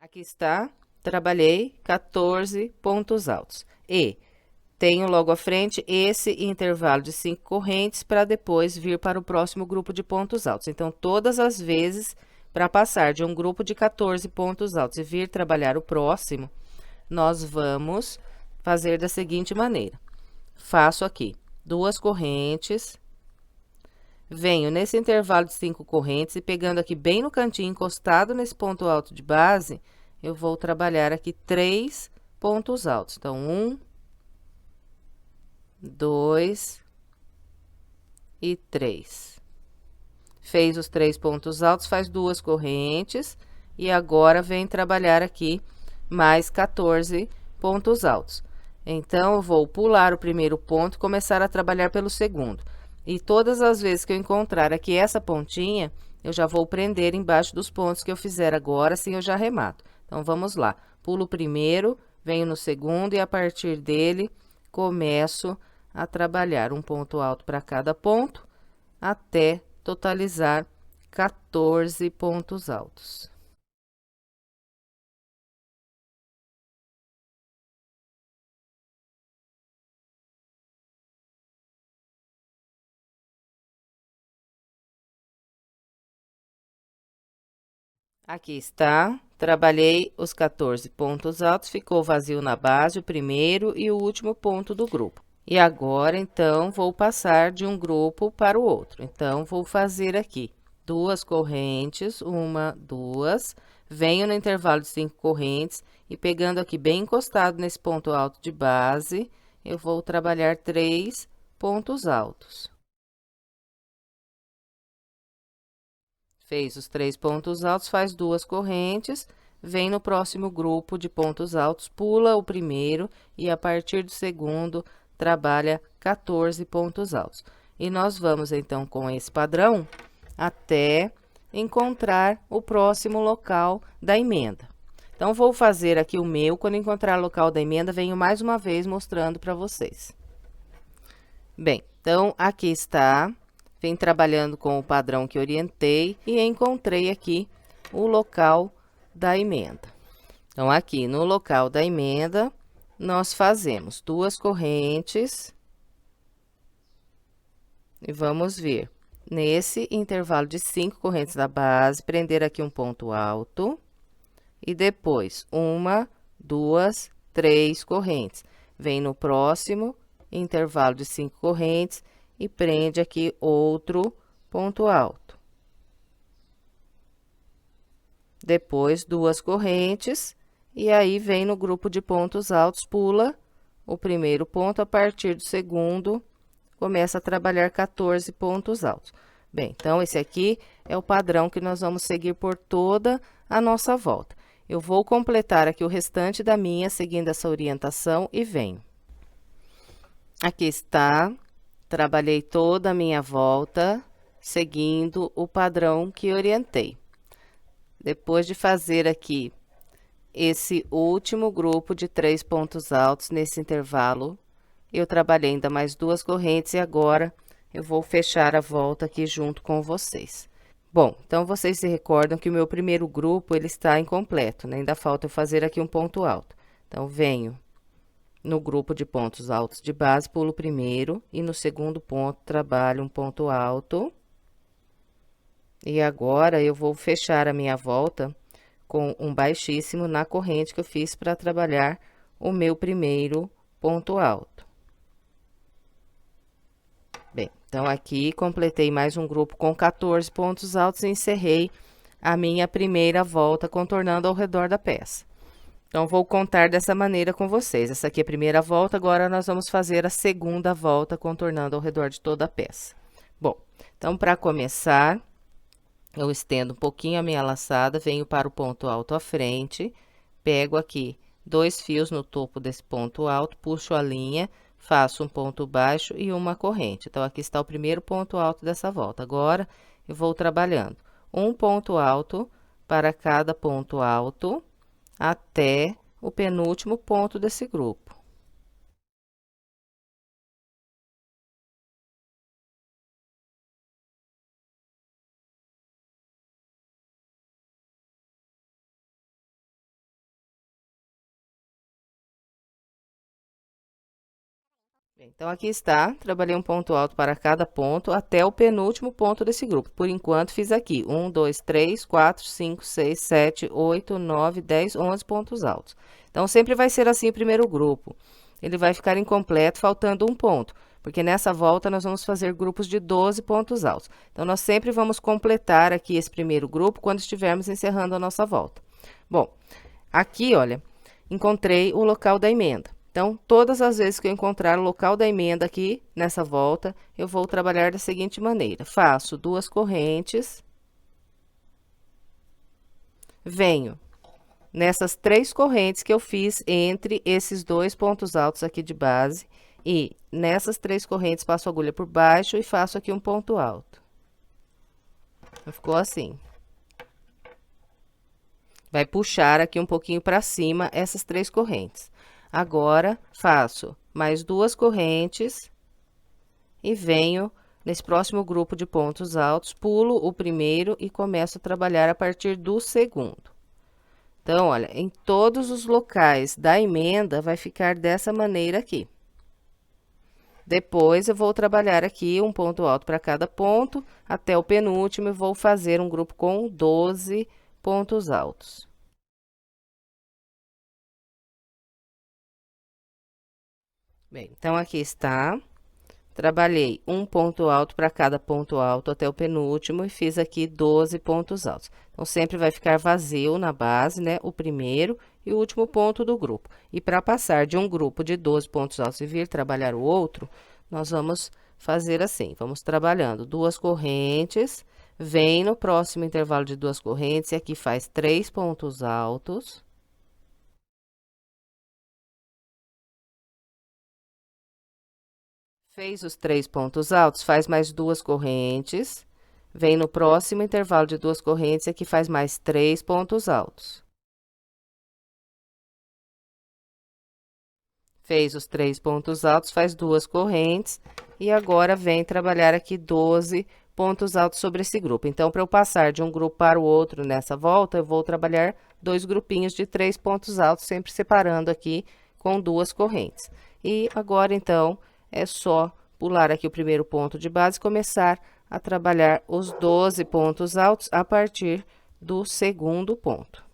Aqui está, trabalhei 14 pontos altos. E tenho logo à frente esse intervalo de 5 correntes para depois vir para o próximo grupo de pontos altos. Então, todas as vezes, para passar de um grupo de 14 pontos altos e vir trabalhar o próximo, nós vamos fazer da seguinte maneira. Faço aqui 2 correntes, venho nesse intervalo de 5 correntes e pegando aqui bem no cantinho, encostado nesse ponto alto de base, eu vou trabalhar aqui 3 pontos altos. Então, 1, 2 e 3. Fez os 3 pontos altos, faz 2 correntes e agora vem trabalhar aqui mais 14 pontos altos. Então, eu vou pular o primeiro ponto e começar a trabalhar pelo segundo. E todas as vezes que eu encontrar aqui essa pontinha, eu já vou prender embaixo dos pontos que eu fizer agora, assim eu já arremato. Então, vamos lá. Pulo o primeiro, venho no segundo e a partir dele, começo a trabalhar um ponto alto para cada ponto, até totalizar 14 pontos altos. Aqui está, trabalhei os 14 pontos altos, ficou vazio na base o primeiro e o último ponto do grupo. E agora, então, vou passar de um grupo para o outro. Então, vou fazer aqui 2 correntes, 1, 2, venho no intervalo de 5 correntes e pegando aqui bem encostado nesse ponto alto de base, eu vou trabalhar 3 pontos altos. Fez os 3 pontos altos, faz 2 correntes, vem no próximo grupo de pontos altos, pula o primeiro e a partir do segundo, trabalha 14 pontos altos. E nós vamos, então, com esse padrão, até encontrar o próximo local da emenda. Então, vou fazer aqui o meu, quando encontrar o local da emenda, venho mais uma vez mostrando para vocês. Bem, então, aqui está. Vem trabalhando com o padrão que orientei e encontrei aqui o local da emenda. Então, aqui no local da emenda, nós fazemos 2 correntes. E vamos ver. Nesse intervalo de 5 correntes da base, prender aqui um ponto alto. E depois, 1, 2, 3 correntes. Vem no próximo intervalo de 5 correntes e prende aqui outro ponto alto. Depois, 2 correntes, e aí vem no grupo de pontos altos, pula o primeiro ponto, a partir do segundo, começa a trabalhar 14 pontos altos. Bem, então, esse aqui é o padrão que nós vamos seguir por toda a nossa volta. Eu vou completar aqui o restante da minha, seguindo essa orientação, e venho. Aqui está, trabalhei toda a minha volta, seguindo o padrão que orientei. Depois de fazer aqui esse último grupo de 3 pontos altos nesse intervalo, eu trabalhei ainda mais 2 correntes e agora eu vou fechar a volta aqui junto com vocês. Bom, então vocês se recordam que o meu primeiro grupo ele está incompleto, né? Ainda falta eu fazer aqui um ponto alto. Então, venho no grupo de pontos altos de base, pulo o primeiro e no segundo ponto trabalho um ponto alto. E agora eu vou fechar a minha volta com um baixíssimo na corrente que eu fiz para trabalhar o meu primeiro ponto alto. Bem, então, aqui completei mais um grupo com 14 pontos altos e encerrei a minha primeira volta contornando ao redor da peça. Então, vou contar dessa maneira com vocês. Essa aqui é a primeira volta, agora nós vamos fazer a segunda volta contornando ao redor de toda a peça. Bom, então, para começar, eu estendo um pouquinho a minha laçada, venho para o ponto alto à frente, pego aqui 2 fios no topo desse ponto alto, puxo a linha, faço um ponto baixo e uma corrente. Então, aqui está o primeiro ponto alto dessa volta. Agora, eu vou trabalhando um ponto alto para cada ponto alto, até o penúltimo ponto desse grupo. Então, aqui está, trabalhei um ponto alto para cada ponto, até o penúltimo ponto desse grupo. Por enquanto, fiz aqui 1, 2, 3, 4, 5, 6, 7, 8, 9, 10, 11 pontos altos. Então, sempre vai ser assim o primeiro grupo. Ele vai ficar incompleto, faltando um ponto, porque nessa volta nós vamos fazer grupos de 12 pontos altos. Então, nós sempre vamos completar aqui esse primeiro grupo quando estivermos encerrando a nossa volta. Bom, aqui, olha, encontrei o local da emenda. Então, todas as vezes que eu encontrar o local da emenda aqui, nessa volta, eu vou trabalhar da seguinte maneira. Faço 2 correntes. Venho nessas 3 correntes que eu fiz entre esses 2 pontos altos aqui de base. E nessas 3 correntes, passo a agulha por baixo e faço aqui um ponto alto. Ficou assim. Vai puxar aqui um pouquinho para cima essas 3 correntes. Agora, faço mais 2 correntes e venho nesse próximo grupo de pontos altos, pulo o primeiro e começo a trabalhar a partir do segundo. Então, olha, em todos os locais da emenda, vai ficar dessa maneira aqui. Depois, eu vou trabalhar aqui um ponto alto para cada ponto, até o penúltimo, e vou fazer um grupo com 12 pontos altos. Bem, então, aqui está. Trabalhei um ponto alto para cada ponto alto até o penúltimo e fiz aqui 12 pontos altos. Então, sempre vai ficar vazio na base, né? O primeiro e o último ponto do grupo. E para passar de um grupo de 12 pontos altos e vir trabalhar o outro, nós vamos fazer assim. Vamos trabalhando 2 correntes, vem no próximo intervalo de 2 correntes e aqui faz 3 pontos altos. Fez os 3 pontos altos, faz mais 2 correntes, vem no próximo intervalo de 2 correntes e aqui faz mais 3 pontos altos. Fez os 3 pontos altos, faz 2 correntes e agora vem trabalhar aqui 12 pontos altos sobre esse grupo. Então, para eu passar de um grupo para o outro nessa volta, eu vou trabalhar dois grupinhos de 3 pontos altos, sempre separando aqui com duas correntes. E agora, então, é só pular aqui o primeiro ponto de base e começar a trabalhar os 12 pontos altos a partir do segundo ponto.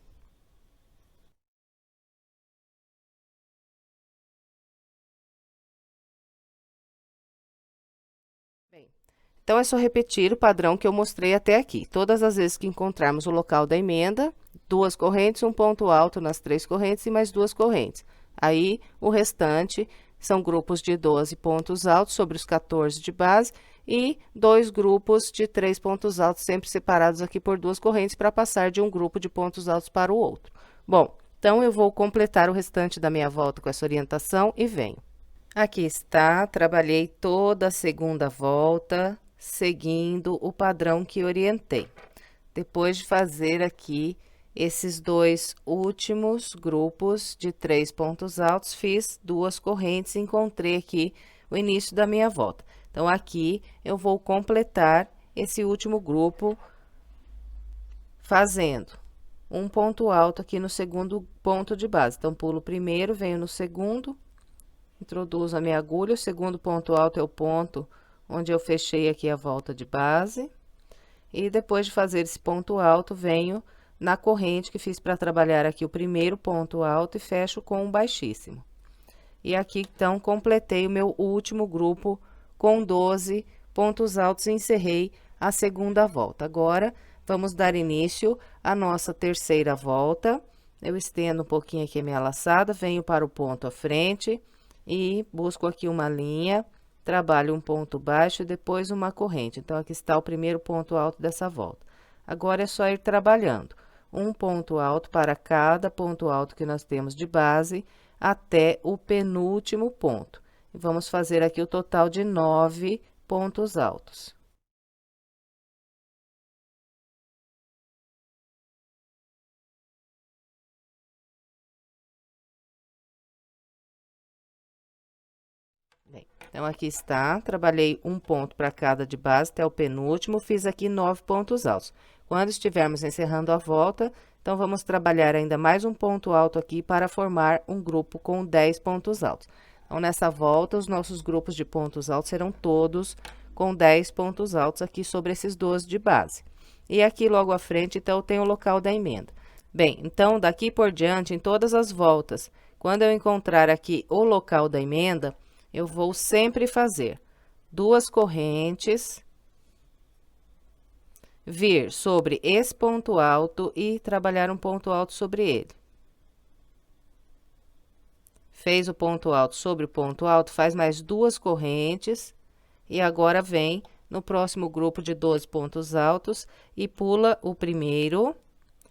Então, é só repetir o padrão que eu mostrei até aqui. Todas as vezes que encontrarmos o local da emenda, duas correntes, um ponto alto nas 3 correntes e mais 2 correntes. Aí, o restante são grupos de 12 pontos altos sobre os 14 de base e 2 grupos de 3 pontos altos, sempre separados aqui por 2 correntes, para passar de um grupo de pontos altos para o outro. Bom, então, eu vou completar o restante da minha volta com essa orientação e venho. Aqui está, trabalhei toda a segunda volta, seguindo o padrão que orientei. Depois de fazer aqui esses dois últimos grupos de 3 pontos altos, fiz 2 correntes e encontrei aqui o início da minha volta. Então, aqui eu vou completar esse último grupo fazendo um ponto alto aqui no segundo ponto de base. Então, pulo o primeiro, venho no segundo, introduzo a minha agulha, o segundo ponto alto é o ponto onde eu fechei aqui a volta de base. E depois de fazer esse ponto alto, venho na corrente que fiz para trabalhar aqui o primeiro ponto alto e fecho com um baixíssimo. E aqui, então, completei o meu último grupo com 12 pontos altos e encerrei a segunda volta. Agora, vamos dar início à nossa terceira volta. Eu estendo um pouquinho aqui a minha laçada, venho para o ponto à frente e busco aqui uma linha, trabalho um ponto baixo e depois uma corrente. Então, aqui está o primeiro ponto alto dessa volta. Agora, é só ir trabalhando um ponto alto para cada ponto alto que nós temos de base até o penúltimo ponto. E vamos fazer aqui o total de 9 pontos altos. Bem, então, aqui está, trabalhei um ponto para cada de base até o penúltimo, fiz aqui 9 pontos altos. Quando estivermos encerrando a volta, então, vamos trabalhar ainda mais um ponto alto aqui para formar um grupo com 10 pontos altos. Então, nessa volta, os nossos grupos de pontos altos serão todos com 10 pontos altos aqui sobre esses 12 de base. E aqui logo à frente, então, tem o local da emenda. Bem, então, daqui por diante, em todas as voltas, quando eu encontrar aqui o local da emenda, eu vou sempre fazer 2 correntes, vir sobre esse ponto alto e trabalhar um ponto alto sobre ele. Fez o ponto alto sobre o ponto alto, faz mais 2 correntes e agora vem no próximo grupo de 12 pontos altos e pula o primeiro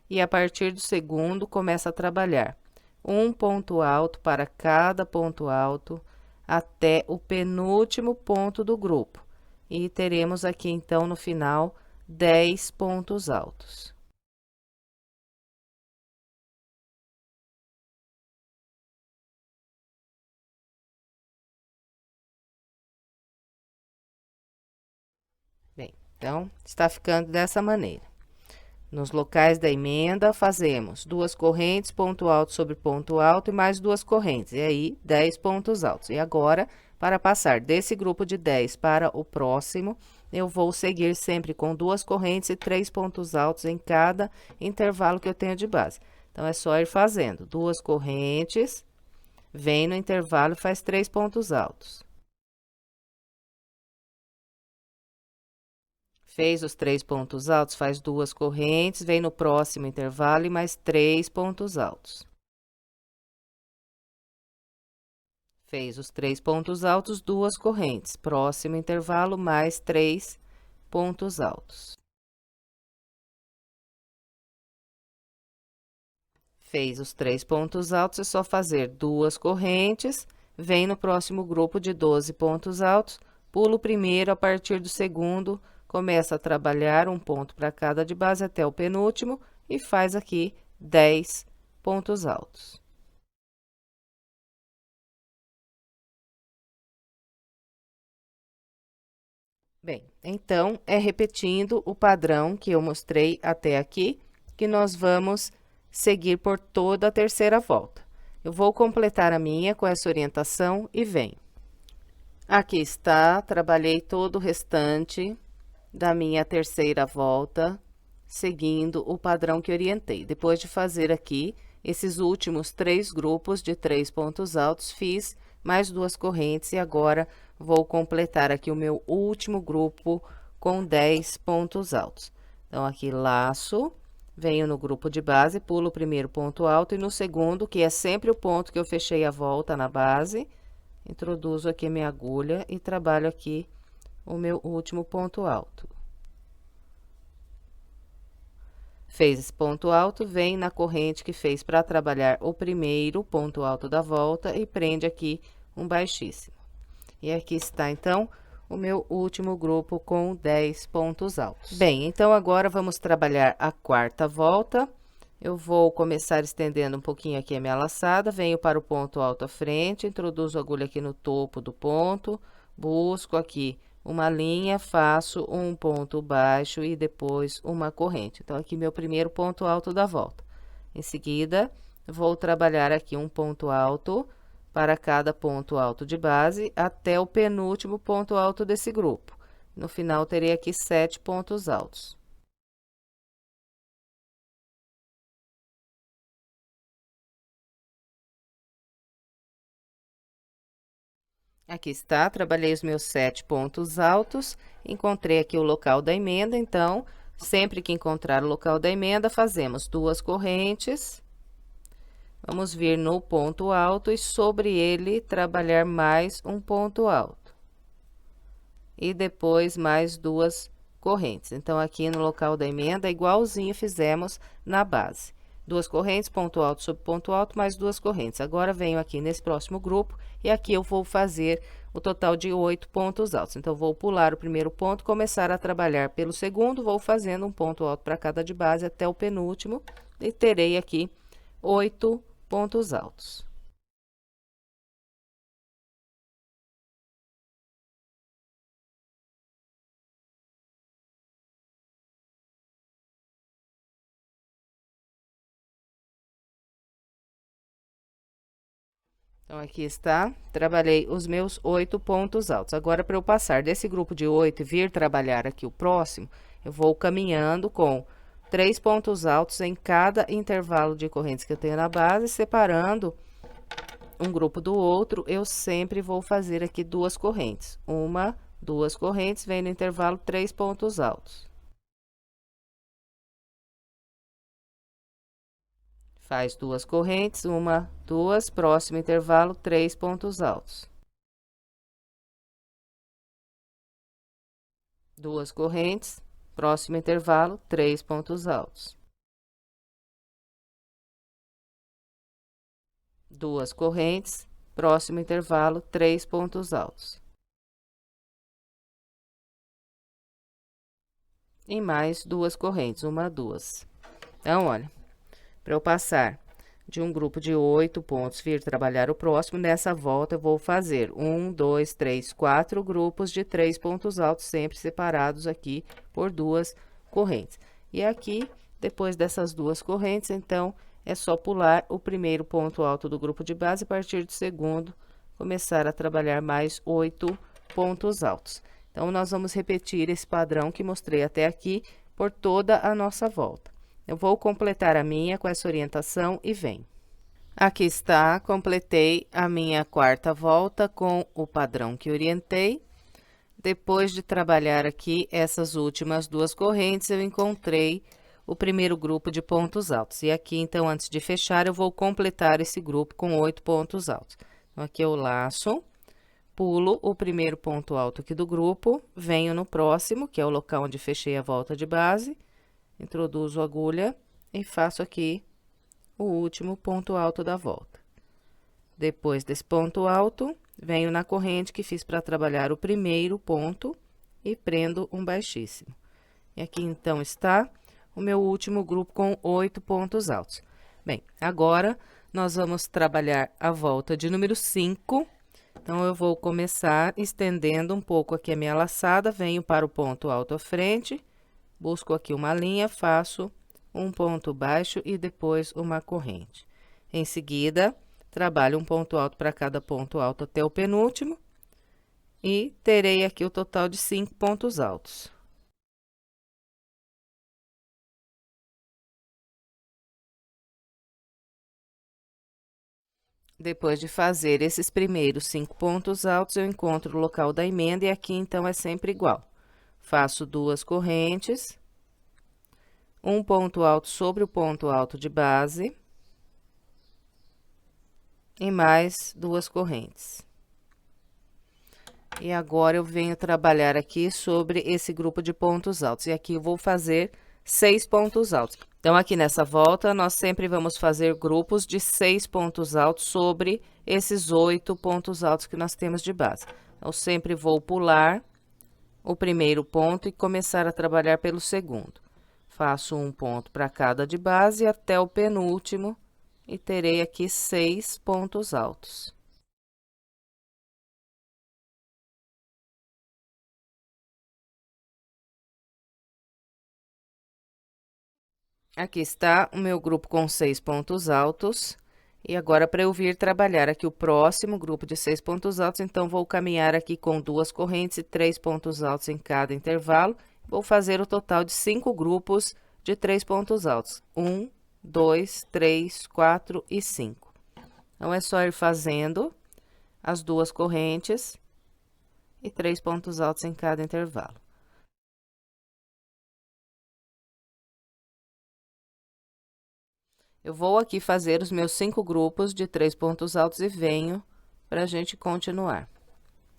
e a partir do segundo começa a trabalhar um ponto alto para cada ponto alto até o penúltimo ponto do grupo. E teremos aqui, então, no final, 10 pontos altos. Bem, então, está ficando dessa maneira. Nos locais da emenda, fazemos 2 correntes, ponto alto sobre ponto alto e mais 2 correntes. E aí, 10 pontos altos. E agora, para passar desse grupo de 10 para o próximo, eu vou seguir sempre com 2 correntes e 3 pontos altos em cada intervalo que eu tenho de base. Então, é só ir fazendo 2 correntes, vem no intervalo e faz 3 pontos altos. Fez os 3 pontos altos, faz 2 correntes, vem no próximo intervalo e mais 3 pontos altos. Fez os 3 pontos altos, 2 correntes, próximo intervalo, mais 3 pontos altos. Fez os 3 pontos altos, é só fazer 2 correntes, vem no próximo grupo de 12 pontos altos, pula o primeiro, a partir do segundo, começa a trabalhar um ponto para cada de base até o penúltimo e faz aqui 10 pontos altos. Bem, então, é repetindo o padrão que eu mostrei até aqui, que nós vamos seguir por toda a terceira volta. Eu vou completar a minha com essa orientação e venho. Aqui está, trabalhei todo o restante da minha terceira volta, seguindo o padrão que orientei. Depois de fazer aqui esses últimos 3 grupos de 3 pontos altos, fiz mais 2 correntes e agora vou completar aqui o meu último grupo com 10 pontos altos. Então, aqui laço, venho no grupo de base, pulo o primeiro ponto alto e no segundo, que é sempre o ponto que eu fechei a volta na base, introduzo aqui minha agulha e trabalho aqui o meu último ponto alto. Fez esse ponto alto, vem na corrente que fez para trabalhar o primeiro ponto alto da volta e prende aqui um baixíssimo. E aqui está, então, o meu último grupo com 10 pontos altos. Bem, então, agora vamos trabalhar a quarta volta. Eu vou começar estendendo um pouquinho aqui a minha laçada, venho para o ponto alto à frente, introduzo a agulha aqui no topo do ponto, busco aqui uma linha, faço um ponto baixo e depois uma corrente. Então, aqui meu primeiro ponto alto da volta. Em seguida, vou trabalhar aqui um ponto alto para cada ponto alto de base até o penúltimo ponto alto desse grupo. No final, terei aqui 7 pontos altos. Aqui está, trabalhei os meus 7 pontos altos, encontrei aqui o local da emenda, então, sempre que encontrar o local da emenda, fazemos 2 correntes. Vamos vir no ponto alto e sobre ele trabalhar mais um ponto alto. E depois mais 2 correntes. Então, aqui no local da emenda, igualzinho fizemos na base. 2 correntes, ponto alto sobre ponto alto, mais 2 correntes. Agora, venho aqui nesse próximo grupo e aqui eu vou fazer o total de 8 pontos altos. Então, vou pular o primeiro ponto, começar a trabalhar pelo segundo, vou fazendo um ponto alto para cada de base até o penúltimo e terei aqui 8 pontos altos. Então, aqui está, trabalhei os meus 8 pontos altos. Agora, para eu passar desse grupo de 8 e vir trabalhar aqui o próximo, eu vou caminhando com 3 pontos altos em cada intervalo de correntes que eu tenho na base, separando um grupo do outro, eu sempre vou fazer aqui 2 correntes. 1, 2 correntes, vem no intervalo 3 pontos altos. Faz 2 correntes, 1, 2, próximo intervalo, 3 pontos altos. 2 correntes, próximo intervalo, 3 pontos altos. 2 correntes, próximo intervalo, 3 pontos altos. E mais 2 correntes, 1, 2. Então, olha, para eu passar de um grupo de 8 pontos, vir trabalhar o próximo, nessa volta eu vou fazer 1, 2, 3, 4 grupos de 3 pontos altos, sempre separados aqui por 2 correntes. E aqui, depois dessas 2 correntes, então, é só pular o primeiro ponto alto do grupo de base, a partir do segundo, começar a trabalhar mais 8 pontos altos. Então, nós vamos repetir esse padrão que mostrei até aqui por toda a nossa volta. Eu vou completar a minha com essa orientação e venho. Aqui está, completei a minha quarta volta com o padrão que orientei. Depois de trabalhar aqui essas últimas 2 correntes, eu encontrei o primeiro grupo de pontos altos. E aqui, então, antes de fechar, eu vou completar esse grupo com 8 pontos altos. Então, aqui eu laço, pulo o primeiro ponto alto aqui do grupo, venho no próximo, que é o local onde fechei a volta de base, introduzo a agulha e faço aqui o último ponto alto da volta. Depois desse ponto alto, venho na corrente que fiz para trabalhar o primeiro ponto e prendo um baixíssimo. E aqui, então, está o meu último grupo com 8 pontos altos. Bem, agora, nós vamos trabalhar a volta de número 5. Então, eu vou começar estendendo um pouco aqui a minha laçada, venho para o ponto alto à frente, busco aqui uma linha, faço um ponto baixo e depois uma corrente. Em seguida, trabalho um ponto alto para cada ponto alto até o penúltimo e terei aqui o total de 5 pontos altos. Depois de fazer esses primeiros 5 pontos altos, eu encontro o local da emenda e aqui então é sempre igual. Faço 2 correntes, um ponto alto sobre o ponto alto de base e mais 2 correntes. E agora eu venho trabalhar aqui sobre esse grupo de pontos altos. E aqui eu vou fazer 6 pontos altos. Então, aqui nessa volta, nós sempre vamos fazer grupos de 6 pontos altos sobre esses 8 pontos altos que nós temos de base. Eu sempre vou pular o primeiro ponto e começar a trabalhar pelo segundo. Faço um ponto para cada de base até o penúltimo e terei aqui 6 pontos altos. Aqui está o meu grupo com 6 pontos altos. E agora, para eu vir trabalhar aqui o próximo grupo de 6 pontos altos, então, vou caminhar aqui com 2 correntes e 3 pontos altos em cada intervalo. Vou fazer o total de 5 grupos de 3 pontos altos. 1, 2, 3, 4 e 5. Então, é só ir fazendo as 2 correntes e 3 pontos altos em cada intervalo. Eu vou aqui fazer os meus 5 grupos de 3 pontos altos e venho para a gente continuar.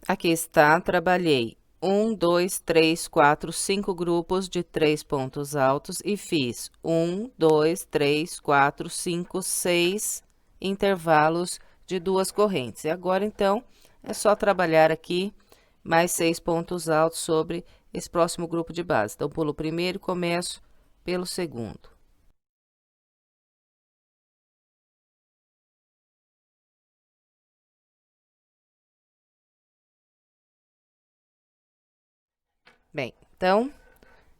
Aqui está, trabalhei 1, 2, 3, 4, 5 grupos de 3 pontos altos e fiz 1, 2, 3, 4, 5, 6 intervalos de 2 correntes. E agora, então, é só trabalhar aqui mais 6 pontos altos sobre esse próximo grupo de base. Então, pulo o primeiro e começo pelo segundo. Bem, então,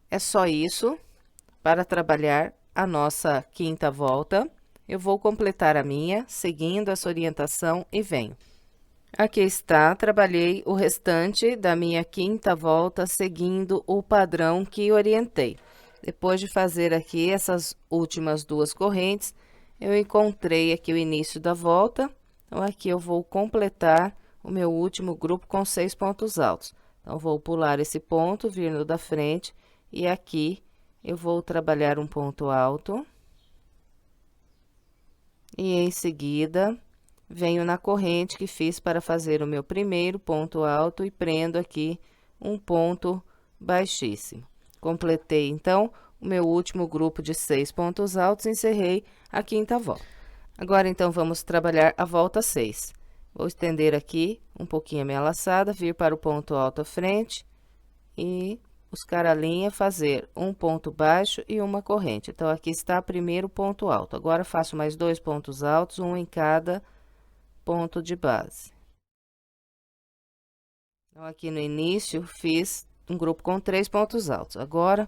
é só isso para trabalhar a nossa quinta volta. Eu vou completar a minha, seguindo essa orientação e venho. Aqui está, trabalhei o restante da minha quinta volta, seguindo o padrão que orientei. Depois de fazer aqui essas últimas 2 correntes, eu encontrei aqui o início da volta. Então, aqui eu vou completar o meu último grupo com 6 pontos altos. Então, vou pular esse ponto, vir no da frente, e aqui eu vou trabalhar um ponto alto. E em seguida, venho na corrente que fiz para fazer o meu primeiro ponto alto e prendo aqui um ponto baixíssimo. Completei, então, o meu último grupo de 6 pontos altos e encerrei a quinta volta. Agora, então, vamos trabalhar a volta 6. Vou estender aqui um pouquinho a minha laçada, vir para o ponto alto à frente e buscar a linha, fazer um ponto baixo e uma corrente. Então, aqui está o primeiro ponto alto. Agora, faço mais 2 pontos altos, um em cada ponto de base. Então, aqui no início, fiz um grupo com 3 pontos altos. Agora,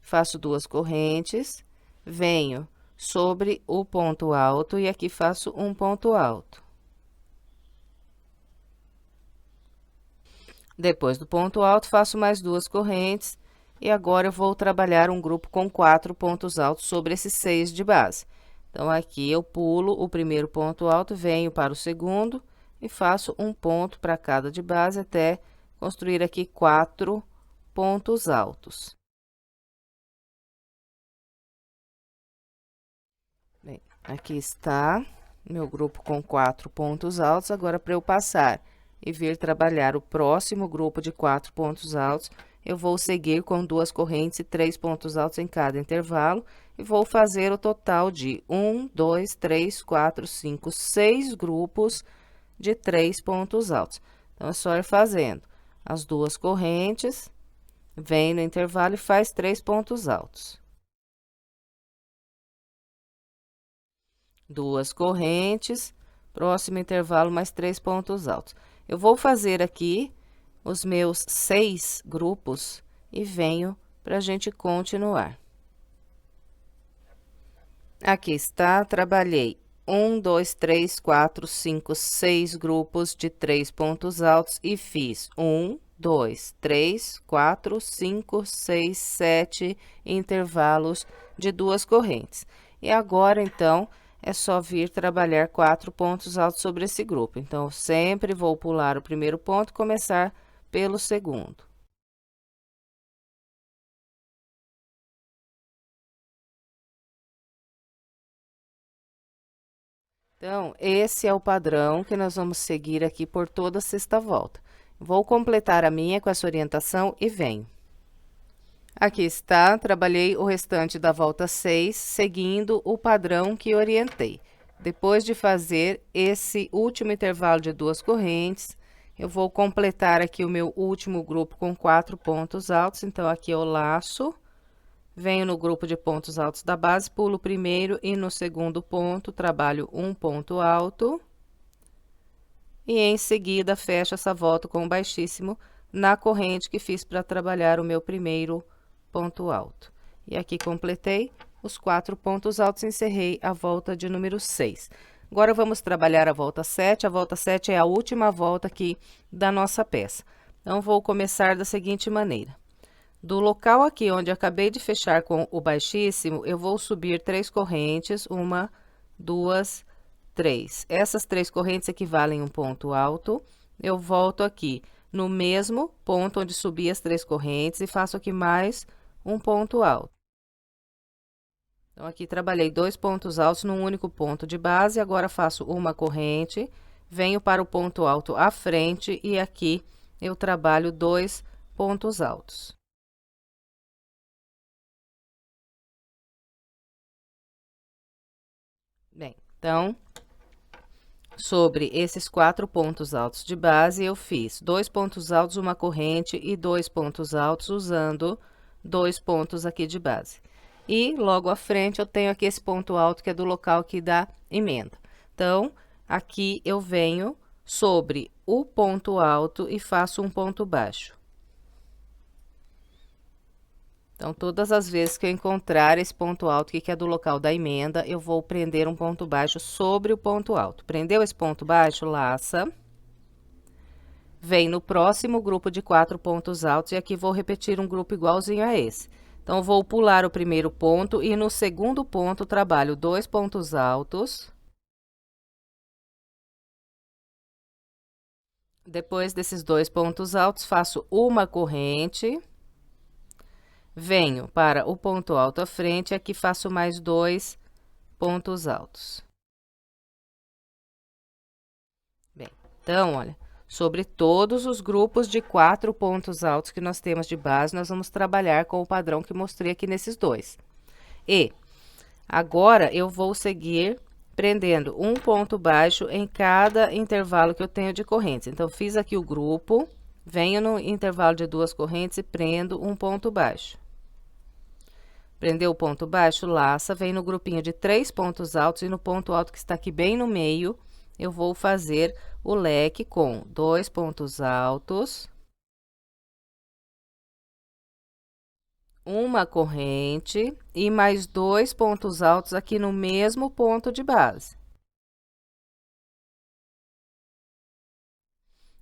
faço 2 correntes, venho sobre o ponto alto e aqui faço um ponto alto. Depois do ponto alto, faço mais 2 correntes e agora eu vou trabalhar um grupo com 4 pontos altos sobre esses 6 de base. Então, aqui eu pulo o primeiro ponto alto, venho para o segundo e faço um ponto para cada de base até construir aqui 4 pontos altos. Bem, aqui está meu grupo com 4 pontos altos. Agora, para eu passar e vir trabalhar o próximo grupo de 4 pontos altos, eu vou seguir com 2 correntes e 3 pontos altos em cada intervalo e vou fazer o total de 1, 2, 3, 4, 5, 6 grupos de 3 pontos altos. Então, é só ir fazendo as 2 correntes, vem no intervalo e faz 3 pontos altos. 2 correntes, próximo intervalo, mais 3 pontos altos. Eu vou fazer aqui os meus 6 grupos e venho para a gente continuar. Aqui está, trabalhei 1, 2, 3, 4, 5, 6 grupos de 3 pontos altos e fiz 1, 2, 3, 4, 5, 6, 7 intervalos de 2 correntes. E agora, então, é só vir trabalhar 4 pontos altos sobre esse grupo. Então, eu sempre vou pular o primeiro ponto e começar pelo segundo. Então, esse é o padrão que nós vamos seguir aqui por toda a sexta volta. Vou completar a minha com essa orientação e venho. Aqui está, trabalhei o restante da volta 6, seguindo o padrão que orientei. Depois de fazer esse último intervalo de 2 correntes, eu vou completar aqui o meu último grupo com 4 pontos altos. Então, aqui eu laço. Venho no grupo de pontos altos da base, pulo o primeiro e no segundo ponto, trabalho um ponto alto. E em seguida, fecho essa volta com baixíssimo na corrente que fiz para trabalhar o meu primeiro ponto alto. E aqui completei os 4 pontos altos e encerrei a volta de número 6. Agora, vamos trabalhar a volta 7. A volta 7 é a última volta aqui da nossa peça. Então, vou começar da seguinte maneira. Do local aqui onde acabei de fechar com o baixíssimo, eu vou subir 3 correntes, 1, 2, 3. Essas 3 correntes equivalem a um ponto alto. Eu volto aqui no mesmo ponto onde subi as 3 correntes e faço aqui mais um ponto alto. Então, aqui trabalhei 2 pontos altos num único ponto de base, agora faço uma corrente, venho para o ponto alto à frente e aqui eu trabalho 2 pontos altos. Bem, então, sobre esses 4 pontos altos de base, eu fiz 2 pontos altos, uma corrente e 2 pontos altos, usando 2 pontos aqui de base. E logo à frente eu tenho aqui esse ponto alto que é do local aqui da emenda. Então, aqui eu venho sobre o ponto alto e faço um ponto baixo. Então, todas as vezes que eu encontrar esse ponto alto que é do local da emenda, eu vou prender um ponto baixo sobre o ponto alto. Prendeu esse ponto baixo, laça. Vem no próximo grupo de 4 pontos altos e aqui vou repetir um grupo igualzinho a esse. Então, vou pular o primeiro ponto e no segundo ponto trabalho 2 pontos altos. Depois desses 2 pontos altos, faço uma corrente. Venho para o ponto alto à frente e aqui faço mais 2 pontos altos. Bem, então, olha, sobre todos os grupos de 4 pontos altos que nós temos de base, nós vamos trabalhar com o padrão que mostrei aqui nesses dois. E agora, eu vou seguir prendendo um ponto baixo em cada intervalo que eu tenho de correntes. Então, fiz aqui o grupo, venho no intervalo de 2 correntes e prendo um ponto baixo. Prendeu o ponto baixo, laça, vem no grupinho de 3 pontos altos e no ponto alto que está aqui bem no meio, eu vou fazer o leque com 2 pontos altos, uma corrente e mais 2 pontos altos aqui no mesmo ponto de base.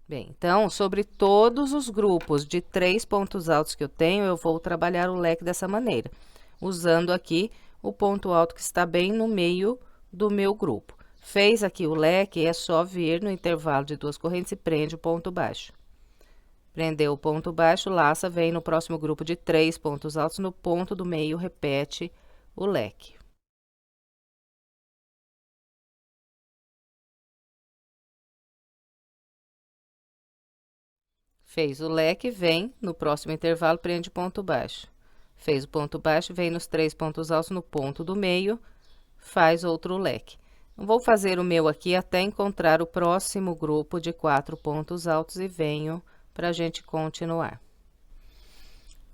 Bem, então, sobre todos os grupos de 3 pontos altos que eu tenho, eu vou trabalhar o leque dessa maneira, usando aqui o ponto alto que está bem no meio do meu grupo. Fez aqui o leque, é só vir no intervalo de 2 correntes e prende o ponto baixo. Prendeu o ponto baixo, laça, vem no próximo grupo de 3 pontos altos, no ponto do meio, repete o leque. Fez o leque, vem no próximo intervalo, prende o ponto baixo. Fez o ponto baixo, vem nos 3 pontos altos no ponto do meio, faz outro leque. Vou fazer o meu aqui até encontrar o próximo grupo de 4 pontos altos e venho para a gente continuar.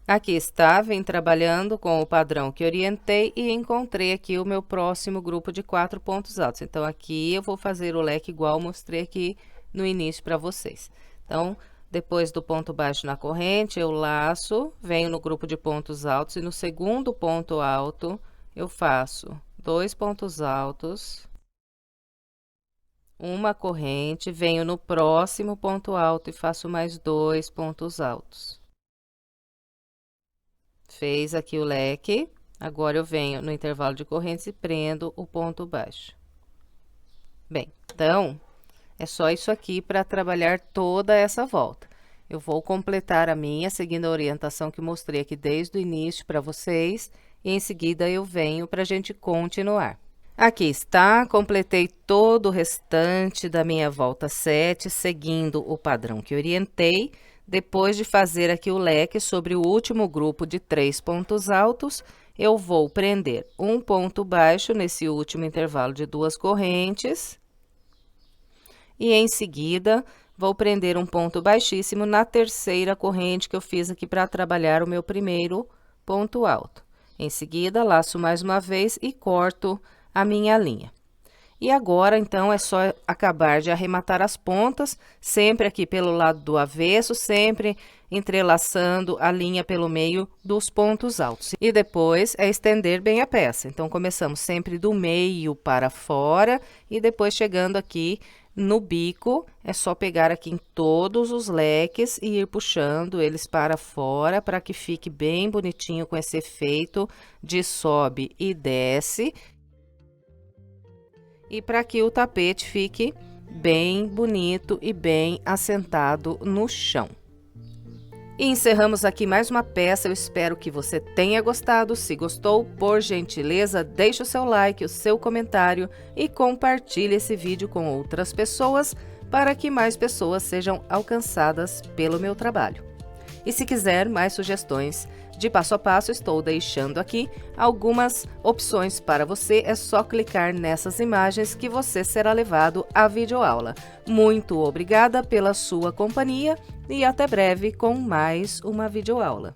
Aqui está, vem trabalhando com o padrão que orientei e encontrei aqui o meu próximo grupo de 4 pontos altos. Então, aqui eu vou fazer o leque igual mostrei aqui no início para vocês. Então, depois do ponto baixo na corrente, eu laço, venho no grupo de pontos altos e no segundo ponto alto, eu faço 2 pontos altos, uma corrente, venho no próximo ponto alto e faço mais 2 pontos altos. Fez aqui o leque, agora eu venho no intervalo de correntes e prendo o ponto baixo. Bem, então, é só isso aqui para trabalhar toda essa volta. Eu vou completar a minha, seguindo a orientação que mostrei aqui desde o início para vocês, e em seguida eu venho para a gente continuar. Aqui está, completei todo o restante da minha volta 7, seguindo o padrão que orientei. Depois de fazer aqui o leque sobre o último grupo de 3 pontos altos, eu vou prender um ponto baixo nesse último intervalo de 2 correntes. E em seguida, vou prender um ponto baixíssimo na terceira corrente que eu fiz aqui para trabalhar o meu primeiro ponto alto. Em seguida, laço mais uma vez e corto a minha linha. E agora, então, é só acabar de arrematar as pontas, sempre aqui pelo lado do avesso, sempre entrelaçando a linha pelo meio dos pontos altos. E depois é estender bem a peça. Então, começamos sempre do meio para fora e depois chegando aqui no bico, é só pegar aqui em todos os leques e ir puxando eles para fora, para que fique bem bonitinho com esse efeito de sobe e desce. E para que o tapete fique bem bonito e bem assentado no chão. E encerramos aqui mais uma peça, eu espero que você tenha gostado. Se gostou, por gentileza, deixe o seu like, o seu comentário e compartilhe esse vídeo com outras pessoas para que mais pessoas sejam alcançadas pelo meu trabalho. E se quiser mais sugestões de passo a passo, estou deixando aqui algumas opções para você. É só clicar nessas imagens que você será levado à videoaula. Muito obrigada pela sua companhia e até breve com mais uma videoaula.